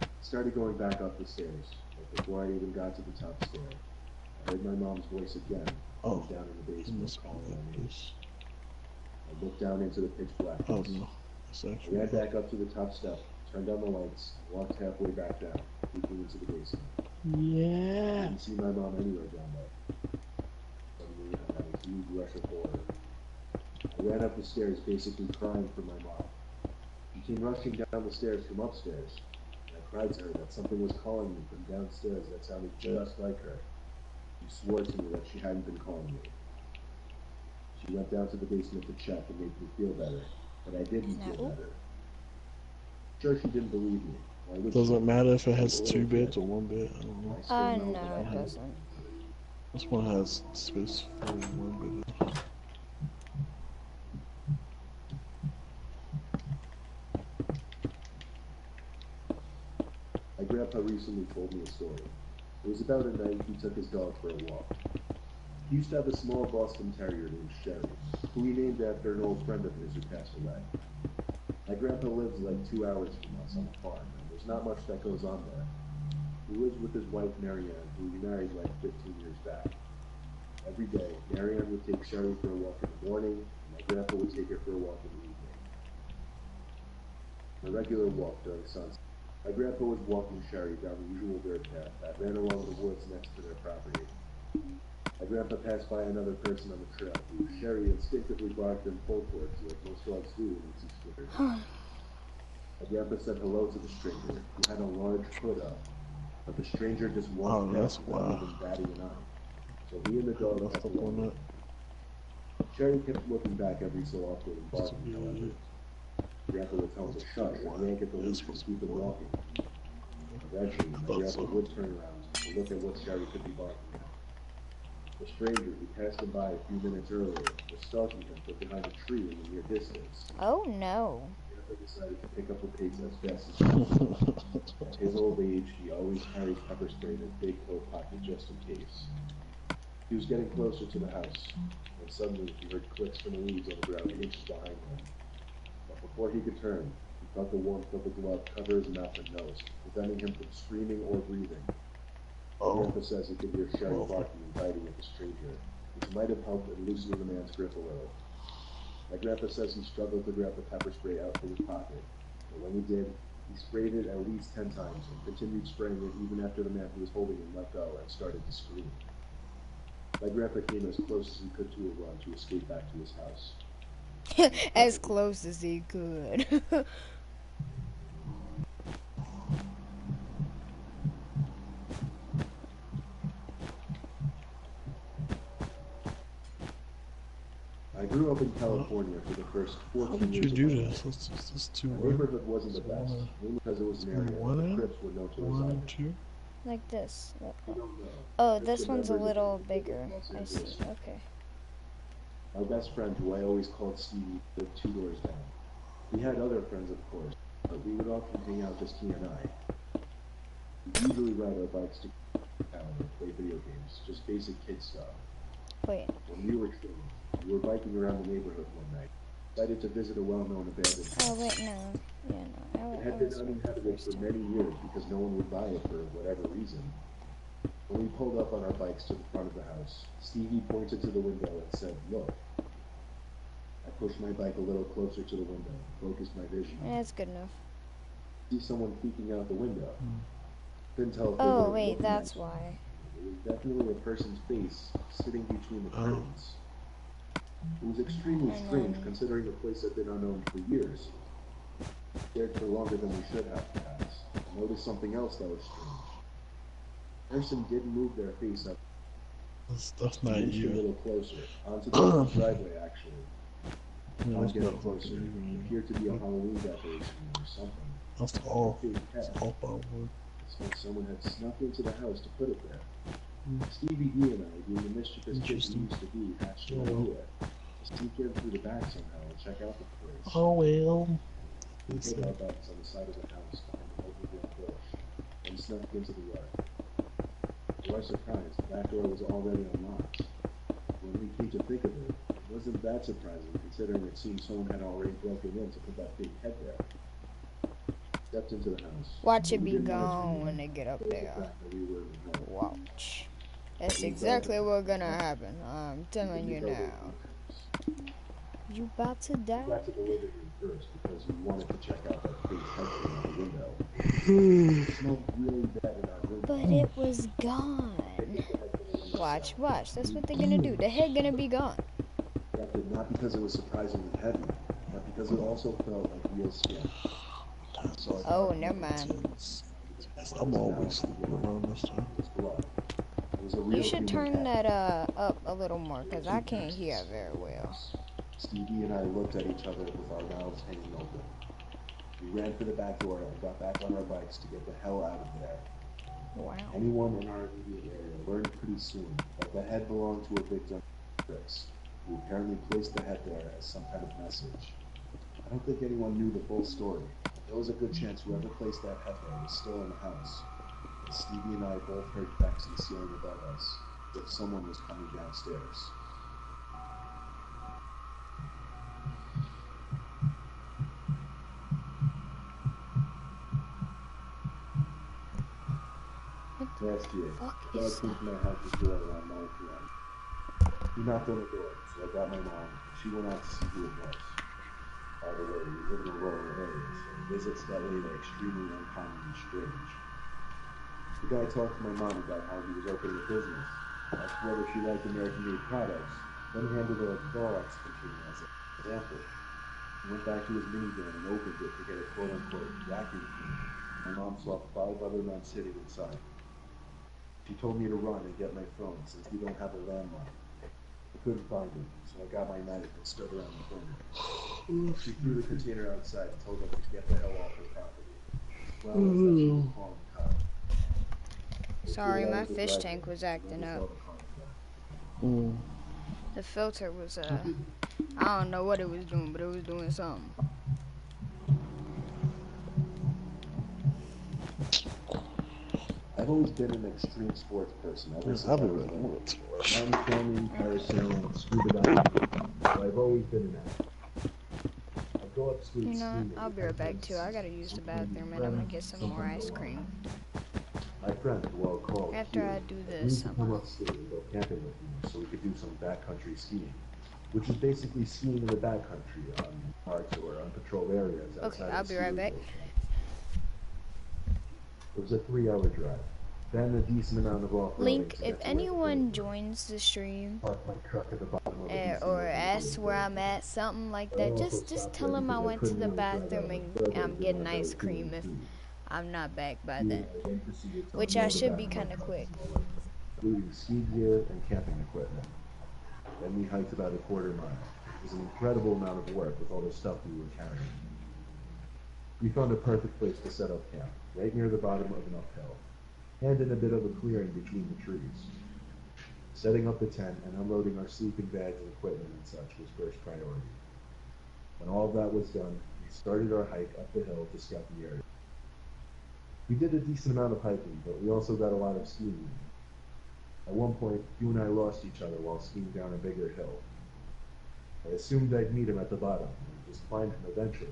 S6: I started going back up the stairs, but before I even got to the top stair, I heard my mom's voice again,
S2: Oh.
S6: down in the
S2: It
S6: basement,
S2: must be
S6: calling my
S2: like
S6: name.
S2: this.
S6: I looked down into the pitch
S2: Oh
S6: blackness.
S2: no. It's
S6: I
S2: actually.
S6: ran back up to the top step, turned on the lights, and walked halfway back down, peeking into the basement. I
S2: Yeah.
S6: didn't see my mom anywhere down there. Suddenly, I had a huge rush of horror. I ran up the stairs, basically crying for my mom. She came rushing down the stairs from upstairs, and I cried to her that something was calling me from downstairs that sounded just like her. She swore to me that she hadn't been calling me. She went down to the basement to check and make me feel better, but I didn't feel
S3: No.
S6: better. Sure, she didn't believe me. Why would
S2: Does
S6: she?
S2: it matter if it has
S6: I was a
S2: 2
S6: little
S2: beds
S6: kid.
S2: or 1 bed? I don't know.
S6: I still know
S3: No,
S6: that I
S3: it
S6: had
S3: doesn't.
S2: This one has space for 1 bed.
S6: My grandpa recently told me a story. It was about a night he took his dog for a walk. He used to have a small Boston Terrier named Sherry, who he named after an old friend of his who passed away. My grandpa lives like 2 hours from us on a farm, and there's not much that goes on there. He lives with his wife Marianne, who he married like 15 years back. Every day, Marianne would take Sherry for a walk in the morning, and my grandpa would take her for a walk in the evening. A regular walk during sunset. My grandpa was walking Sherry down the usual dirt path that ran along the woods next to their property. My grandpa passed by another person on the trail who Sherry instinctively barked and pulled towards like most dogs do when he sees strangers. My grandpa said hello to the stranger, who had a large hood up, but the stranger just walked
S2: Oh, that's
S6: past without
S2: wild.
S6: even batting an eye. So he and the dog
S2: Left
S6: kept
S2: up on
S6: walking.
S2: that.
S6: Sherry kept looking back every so often and
S2: Supposed to
S6: barking,
S2: be
S6: however. Grandpa would tell him to shush and yank at the leash to keep him walking. Eventually, my grandpa would turn around to look at what Sherry could be barking at. The stranger who passed him by a few minutes earlier was stalking him from behind a tree in the near distance.
S3: Oh no.
S6: Grandpa decided to pick up the pace as fast as possible. At his old age, he always carries pepper spray in his big coat pocket just in case. He was getting closer to the house, when suddenly he heard clicks from the leaves on the ground inches behind him. But before he could turn, he felt the warmth of the glove cover his mouth and nose, preventing him from screaming or breathing. Grandpa says he could hear Sherry barking and biting at the stranger, which might have helped in loosening the man's grip a little. My grandpa says he struggled to grab the pepper spray out from his pocket, but when he did, he sprayed it at least 10 times and continued spraying it even after the man who was holding him let go and started to scream. My grandpa came as close as he could to a run to escape back to his house.
S3: As close as he could.
S6: I grew up in California for the first
S2: How
S6: 14
S2: did you
S6: years
S2: do
S6: of my
S2: this?
S6: life.
S2: Let's do
S6: My
S2: 1.
S6: neighborhood wasn't the best, mainly because it was an area where the Crips were known to
S2: 1
S6: reside.
S2: and 2.
S3: Like this.
S6: I don't know.
S3: Oh,
S6: Just
S3: this one's a
S6: remember the
S3: little
S6: neighborhood
S3: bigger.
S6: of Los
S3: I see.
S6: Angeles.
S3: Okay.
S6: My best friend, who I always called Stevie, lived 2 doors down. We had other friends, of course, but we would often hang out just he and I. We'd usually ride our bikes to town and play video games, just basic kid stuff.
S3: Wait.
S6: When we were children, we were biking around the neighborhood one night, decided to visit a well-known abandoned
S3: Oh
S6: house.
S3: wait, no. Yeah, no.
S6: It
S3: I
S6: had been
S3: was right the
S6: uninhabited
S3: first
S6: for
S3: time.
S6: many years because no one would buy it for whatever reason. When we pulled up on our bikes to the front of the house, Stevie pointed to the window and said, "Look." At pushed my bike a little closer to the window, focused my vision.
S3: Yeah, that's good enough.
S6: See someone peeking out the window. Couldn't tell if they
S3: Oh,
S6: were
S3: wait,
S6: looking
S3: that's
S6: at
S3: why.
S6: It was definitely a person's face sitting between the curtains. It was extremely
S3: And
S6: strange
S3: then-
S6: considering the place had been unknown for years. Stared for longer than we should have, perhaps. I noticed something else that was strange. The person did move their face up
S2: That's not
S6: inched a
S2: you.
S6: little closer, onto the front driveway actually.
S2: Yeah,
S6: On
S2: that's
S6: getting
S2: not
S6: closer,
S2: fucking
S6: it
S2: you.
S6: appeared to be a Halloween decoration or something.
S2: That's
S6: A
S2: all.
S6: fake
S2: That's
S6: head.
S2: all about wood.
S6: It's like someone had snuck into the house to put it there. Stevie D and I, being the mischievous kids we used to be, hatched an idea to sneak in through the back somehow and check out the place.
S2: Oh well.
S6: We put our bikes on the side of the house behind an overgrown bush and snuck into the yard. To our surprise, the back door was already unlocked. When we came to think of it, it wasn't that surprising considering it seemed someone had already broken in to put that big head there. Stepped into the house.
S3: Watch it
S6: We
S3: be
S6: didn't want to
S3: gone
S6: turn
S3: when they get up
S6: the
S3: there.
S6: fact that we were in the home.
S3: Watch. That's exactly what's gonna happen. I'm telling you now. You about to
S6: We
S3: die?
S6: got to the living room first because we wanted to check out that big head thing out the window. It smelled really bad in our room.
S3: But it was gone. Watch, watch. That's what they're gonna do. The head gonna be gone.
S6: Accepted not because it was surprisingly heavy, but because it also felt like real skin. So I
S3: Oh,
S6: thought
S3: never mind.
S2: I'm always sleeping around this time.
S6: it was blood. It was a real
S3: You should
S6: human
S3: turn
S6: head.
S3: that up a little more, cause I can't hear very well.
S6: Stevie and I looked at each other with our mouths hanging open. We ran for the back door and got back on our bikes to get the hell out of there.
S3: Wow.
S6: Anyone in our immediate area learned pretty soon that the head belonged to a victim, Chris, who apparently placed the head there as some kind of message. I don't think anyone knew the full story. There was a good chance whoever placed that head there was still in the house. And Stevie and I both heard cracks in the ceiling above us, as if someone was coming downstairs. Last year,
S3: Fuck
S6: Dad
S3: is
S6: came
S3: that?
S6: to my house's door around 9 p.m. He knocked on the door, so I got my mom, and she went out to see who it was. By the way, we live in a rural area, so visits that late are extremely uncommon and strange. The guy talked to my mom about how he was opening a business, asked whether she liked American-made products, then handed her a Clorox container as an example. He went back to his minivan and opened it to get a quote-unquote vacuum cleaner. My mom saw 5 other men sitting inside. She told me to run and get my phone since we don't have a landline. I couldn't find it, so I got my knife and stood around the corner. She threw the container outside and told us to get the hell off her property. Well, as that she was calling the cops.
S3: Sorry, my fish tank was acting up.
S2: Mm.
S3: The filter was, I don't know what it was doing, but it was doing something.
S6: I've always been an extreme sports person ever since I
S2: I've
S6: was
S2: been
S6: little.
S2: want to rush.
S6: Mountain climbing, parasailing, scuba diving. So I've always been an athlete. I'd go upstairs
S3: You know,
S6: skiing
S3: I'll be right back too. I gotta use the bathroom and I'm gonna get some more ice cream.
S6: My friend, who I'll call
S3: After
S6: Hugh,
S3: I do
S6: agreed
S3: this,
S6: to
S3: I'm
S6: come
S3: gonna...
S6: upstate and go camping with me so we could do some backcountry skiing, which is basically skiing in the backcountry on parks or unpatrolled areas outside
S3: Okay, I'll
S6: of
S3: be
S6: ski
S3: right back.
S6: resorts. It was a 3-hour drive, then a decent amount of off-roading
S3: Link,
S6: to
S3: if
S6: get to where the
S3: anyone
S6: hills were.
S3: joins the stream
S6: Parked my truck at the bottom of a decent
S3: or
S6: open
S3: asks
S6: field.
S3: where I'm at, something like
S6: But I
S3: that,
S6: also
S3: just
S6: stopped
S3: tell
S6: there
S3: them I
S6: because
S3: went to
S6: couldn't
S3: the
S6: really drive
S3: bathroom
S6: out
S3: and
S6: much further
S3: I'm
S6: given
S3: getting
S6: that there
S3: ice
S6: was too many
S3: cream if
S6: trees.
S3: I'm not back by
S6: Hugh
S3: then.
S6: and I then proceeded to
S3: Which I
S6: unload the
S3: should
S6: back
S3: be
S6: of my
S3: kind of
S6: truck
S3: quick.
S6: with all of it, including ski gear and camping equipment. Then we hiked about a quarter mile. It was an incredible amount of work with all the stuff we were carrying. We found a perfect place to set up camp, right near the bottom of an uphill, and in a bit of a clearing between the trees. Setting up the tent and unloading our sleeping bags and equipment and such was first priority. When all of that was done, we started our hike up the hill to scout the area. We did a decent amount of hiking, but we also got a lot of skiing in. At one point, Hugh and I lost each other while skiing down a bigger hill. I assumed I'd meet him at the bottom, and just find him eventually.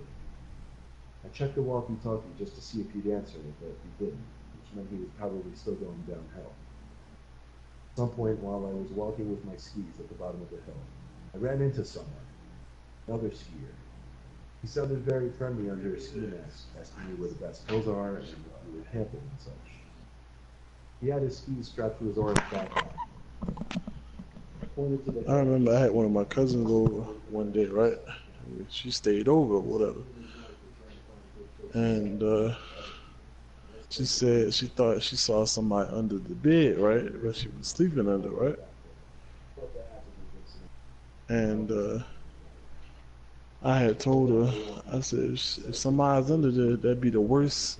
S6: I checked the walkie-talkie just to see if he'd answer it, but he didn't, which meant he was probably still going downhill. At some point while I was walking with my skis at the bottom of the hill, I ran into someone. Another skier. He sounded very friendly under a ski mask, asking me where the best hills are and if we were camping and such. He had his skis strapped to his orange backpack. I pointed to the
S2: I remember I had one of my cousins over one day, right? She stayed over or whatever. And she said she thought she saw somebody under the bed, right? But she was sleeping under, right? And I had told her, I said, if somebody's under there, that'd be the worst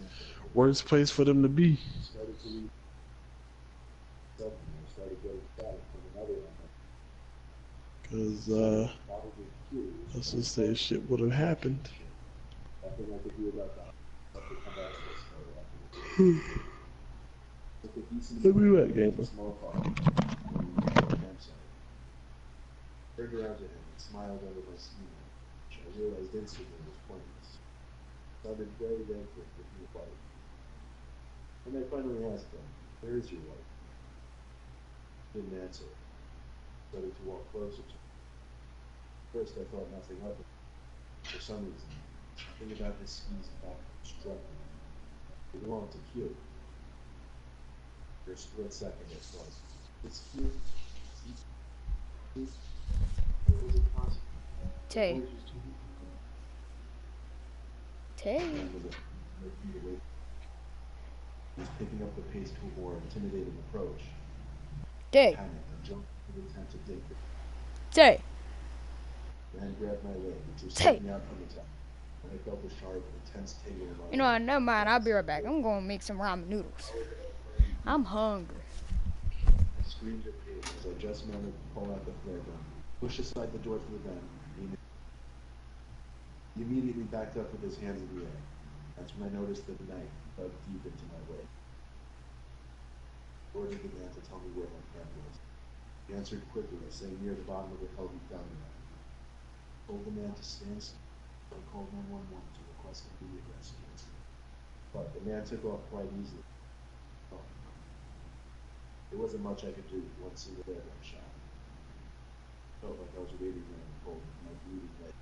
S2: place for them to be. Because let's just say shit would have happened. Where we at, gamer?
S6: Turned around to him and smiled under my ski mask, which I realized instantly was pointless. Sounded very desperate with your wife. When I finally asked him, "Where is your wife?" He didn't answer. Started to walk closer to me. First I thought nothing of it. For some reason, something about his skis and back struck me. They belonged to Q. For a split second I thought, "It's Q? What was it possible?" The
S3: Tay.
S6: voice was too deep.
S3: Tay.
S6: Was a feet away. He was picking up the pace to a more intimidating approach.
S3: Tay.
S6: Panicked and jumped to the tent to dig the
S3: Tay.
S6: man grabbed my leg, which was
S3: Tay.
S6: sticking out from the top, and I felt a sharp, intense tingle in my
S3: You know what?
S6: leg.
S3: Never mind. I'll be right back. I'm going to make some ramen noodles. I'm hungry.
S6: I screamed in pain as I just managed to pull out the flare gun, push aside the door to the vent. He immediately backed up with his hands in the air. That's when I noticed the knife dug deep into my leg. I ordered the man to tell me where my camp was. He answered quickly, saying near the bottom of the hill he'd found me. I told the man to stand still. I called 911 to request immediate rescue. But the man took off quite easily. Oh, there wasn't much I could do with one single airgun shot. I felt like I was waiting there in the cold with my bleeding leg.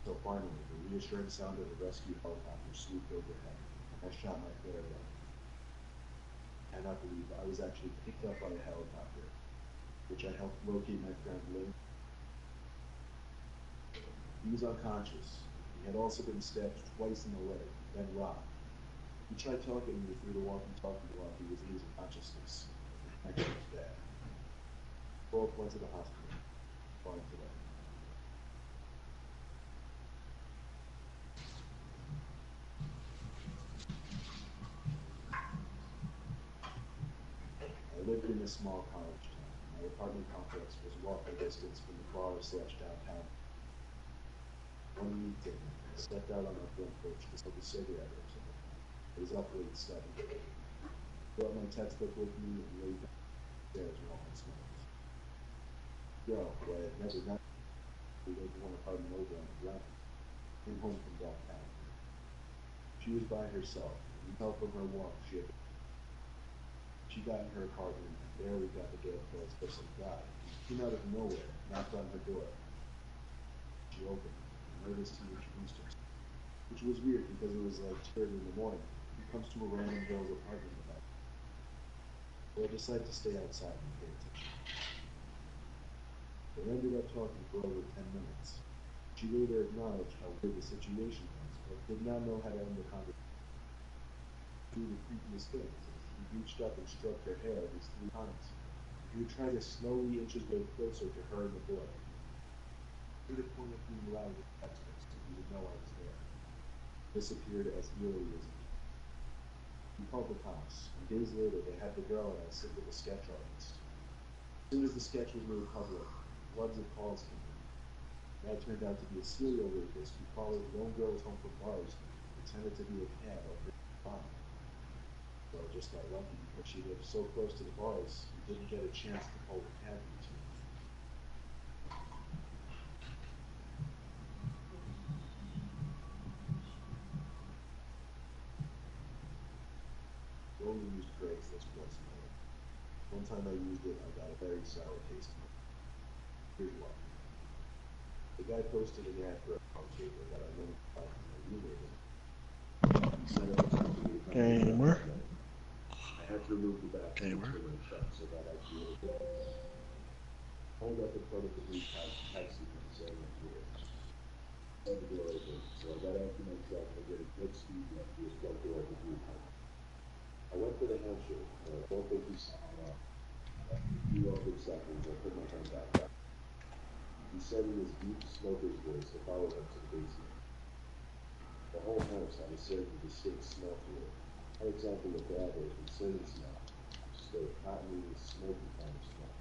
S6: So finally, the reassuring sound of a rescue helicopter swooped overhead. I shot my flare gun. I cannot believe I was actually picked up by a helicopter, which I helped locate my friend Lynn. He was unconscious. He had also been stabbed twice in the leg, then robbed. He tried talking me through the walkie-talkie while he was losing consciousness. The connection was bad. Both went to the hospital. Fine today. I lived in a small college town. My apartment complex was walking distance from the bar/downtown. One weekday, I stepped out on our front porch to smoke a cigarette or so. I was up late studying. I brought my textbook with me and laid downstairs when all my smells. Girl, who I had never met, we lived in one apartment over on the ground, came home from downtown. She was by herself, and with help from her walk, she got in her apartment and barely got the door closed for some guy. He came out of nowhere, knocked on her door. She opened it, and noticed he introduced himself, which was weird because it was like 2:30 in the morning. He comes to a random girl's apartment without. So I decided to stay outside and pay attention. They ended up talking for over 10 minutes. She later acknowledged how weird the situation was, but did not know how to end the conversation. Do the creepiest things. He reached up and stroked her hair at least 3 times. He would try to slowly inch his way closer to her and the boy. To the point of being loud with textbooks so he would know I was there. Disappeared as eerily as he came. He called the cops, and days later they had the girl and I sit with a sketch artist. As soon as the sketch was made public, floods of calls came in. That turned out to be a serial rapist who followed lone girls home from bars, pretended to be a cab or bomb. So I just got lucky because she lived so close to the bars, we didn't get a chance to pull the cab routine. I only used Craigslist once in my life. One time I used it, I got a very sour taste in my mouth. Here's why. The guy posted an ad for a paper that I know my roommate. He said it was time for me to come
S2: Gamer.
S6: I had to remove the back
S2: Gamer.
S6: shut so that I could be able to hold up in front of the blue taxi saying I'm here. The door open, so I got out to my truck and did a quick speed run to his front door of the blue car. I went for the handshake, but I don't think he saw me off. After a few awkward seconds, I put my hand back up. He said in his deep smoker's voice to follow him to the basement. The whole house had a certain distinct smell to it. Not exactly a bad or concerning smell, just a cottony, smoky kind of smell.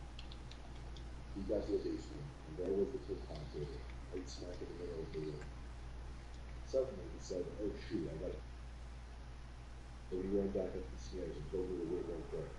S6: We got to the basement, and there was the ping-pong table, right smack in the middle of the room. Suddenly, he said, "Oh shoot, I gotta..." So he ran back up the stairs and told me to wait right there.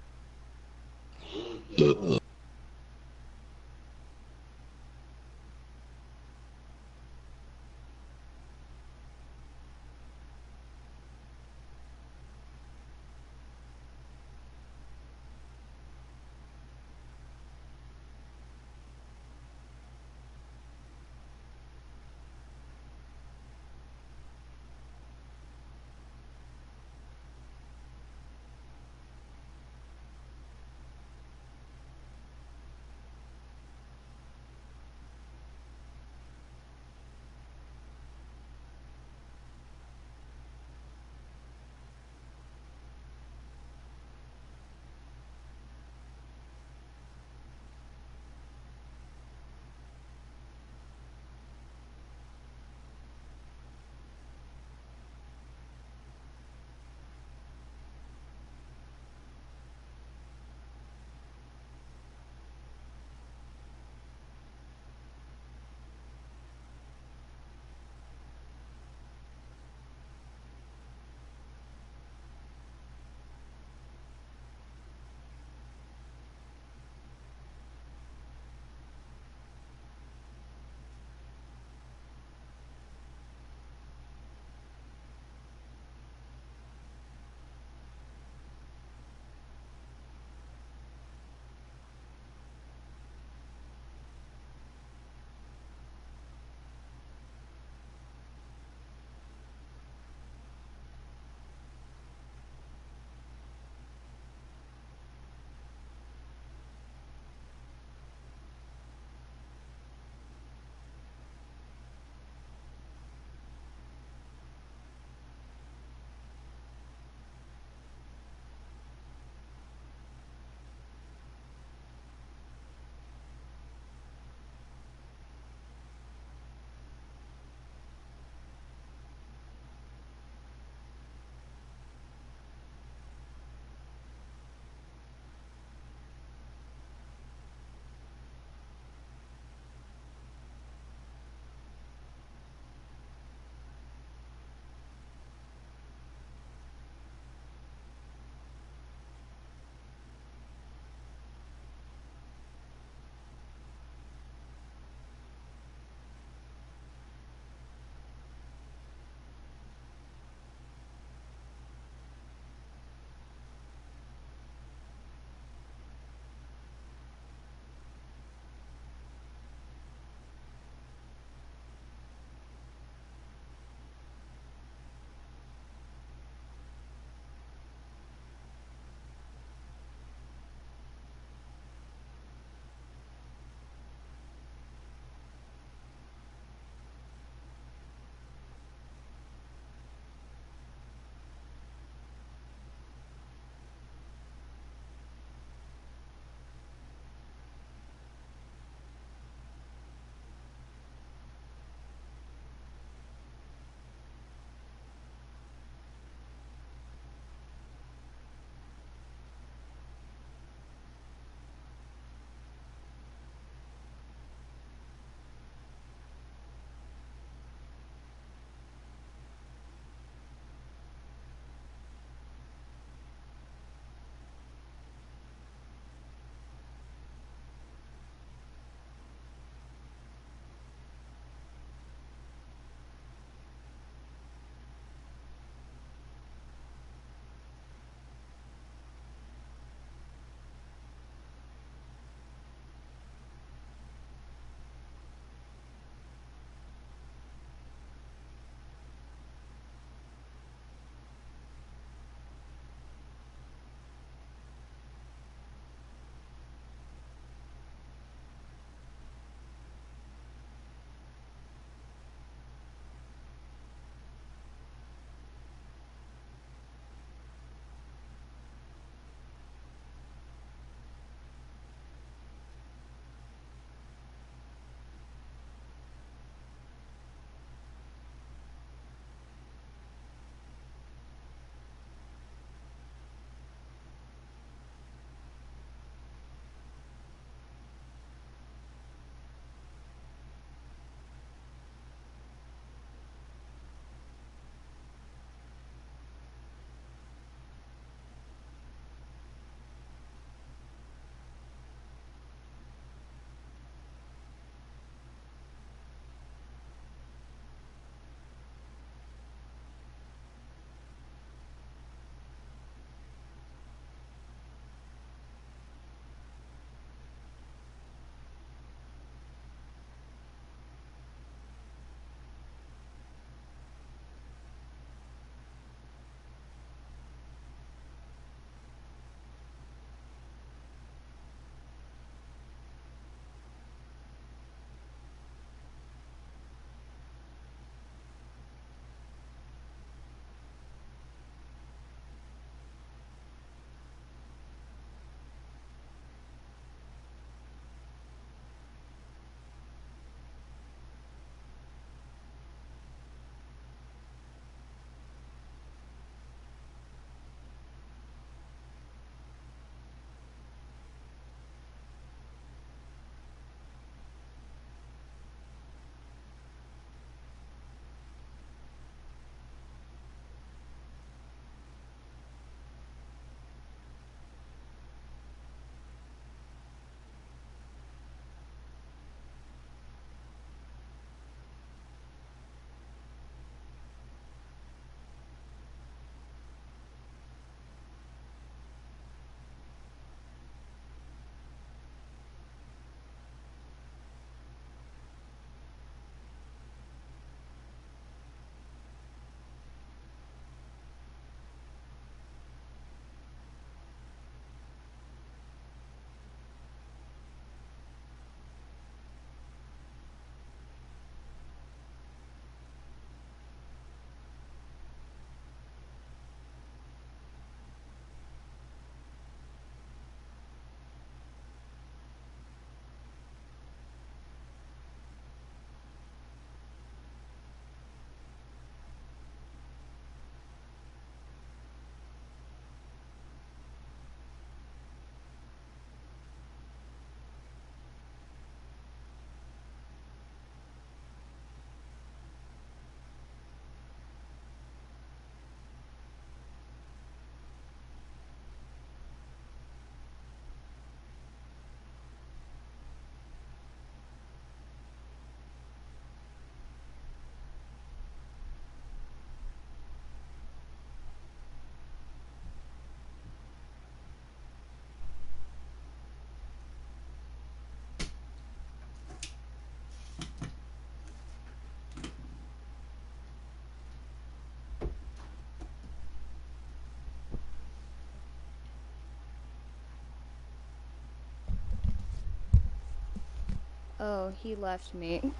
S3: Oh, he left me.
S7: You're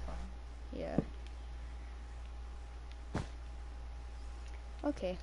S7: fine.
S3: Yeah. Okay.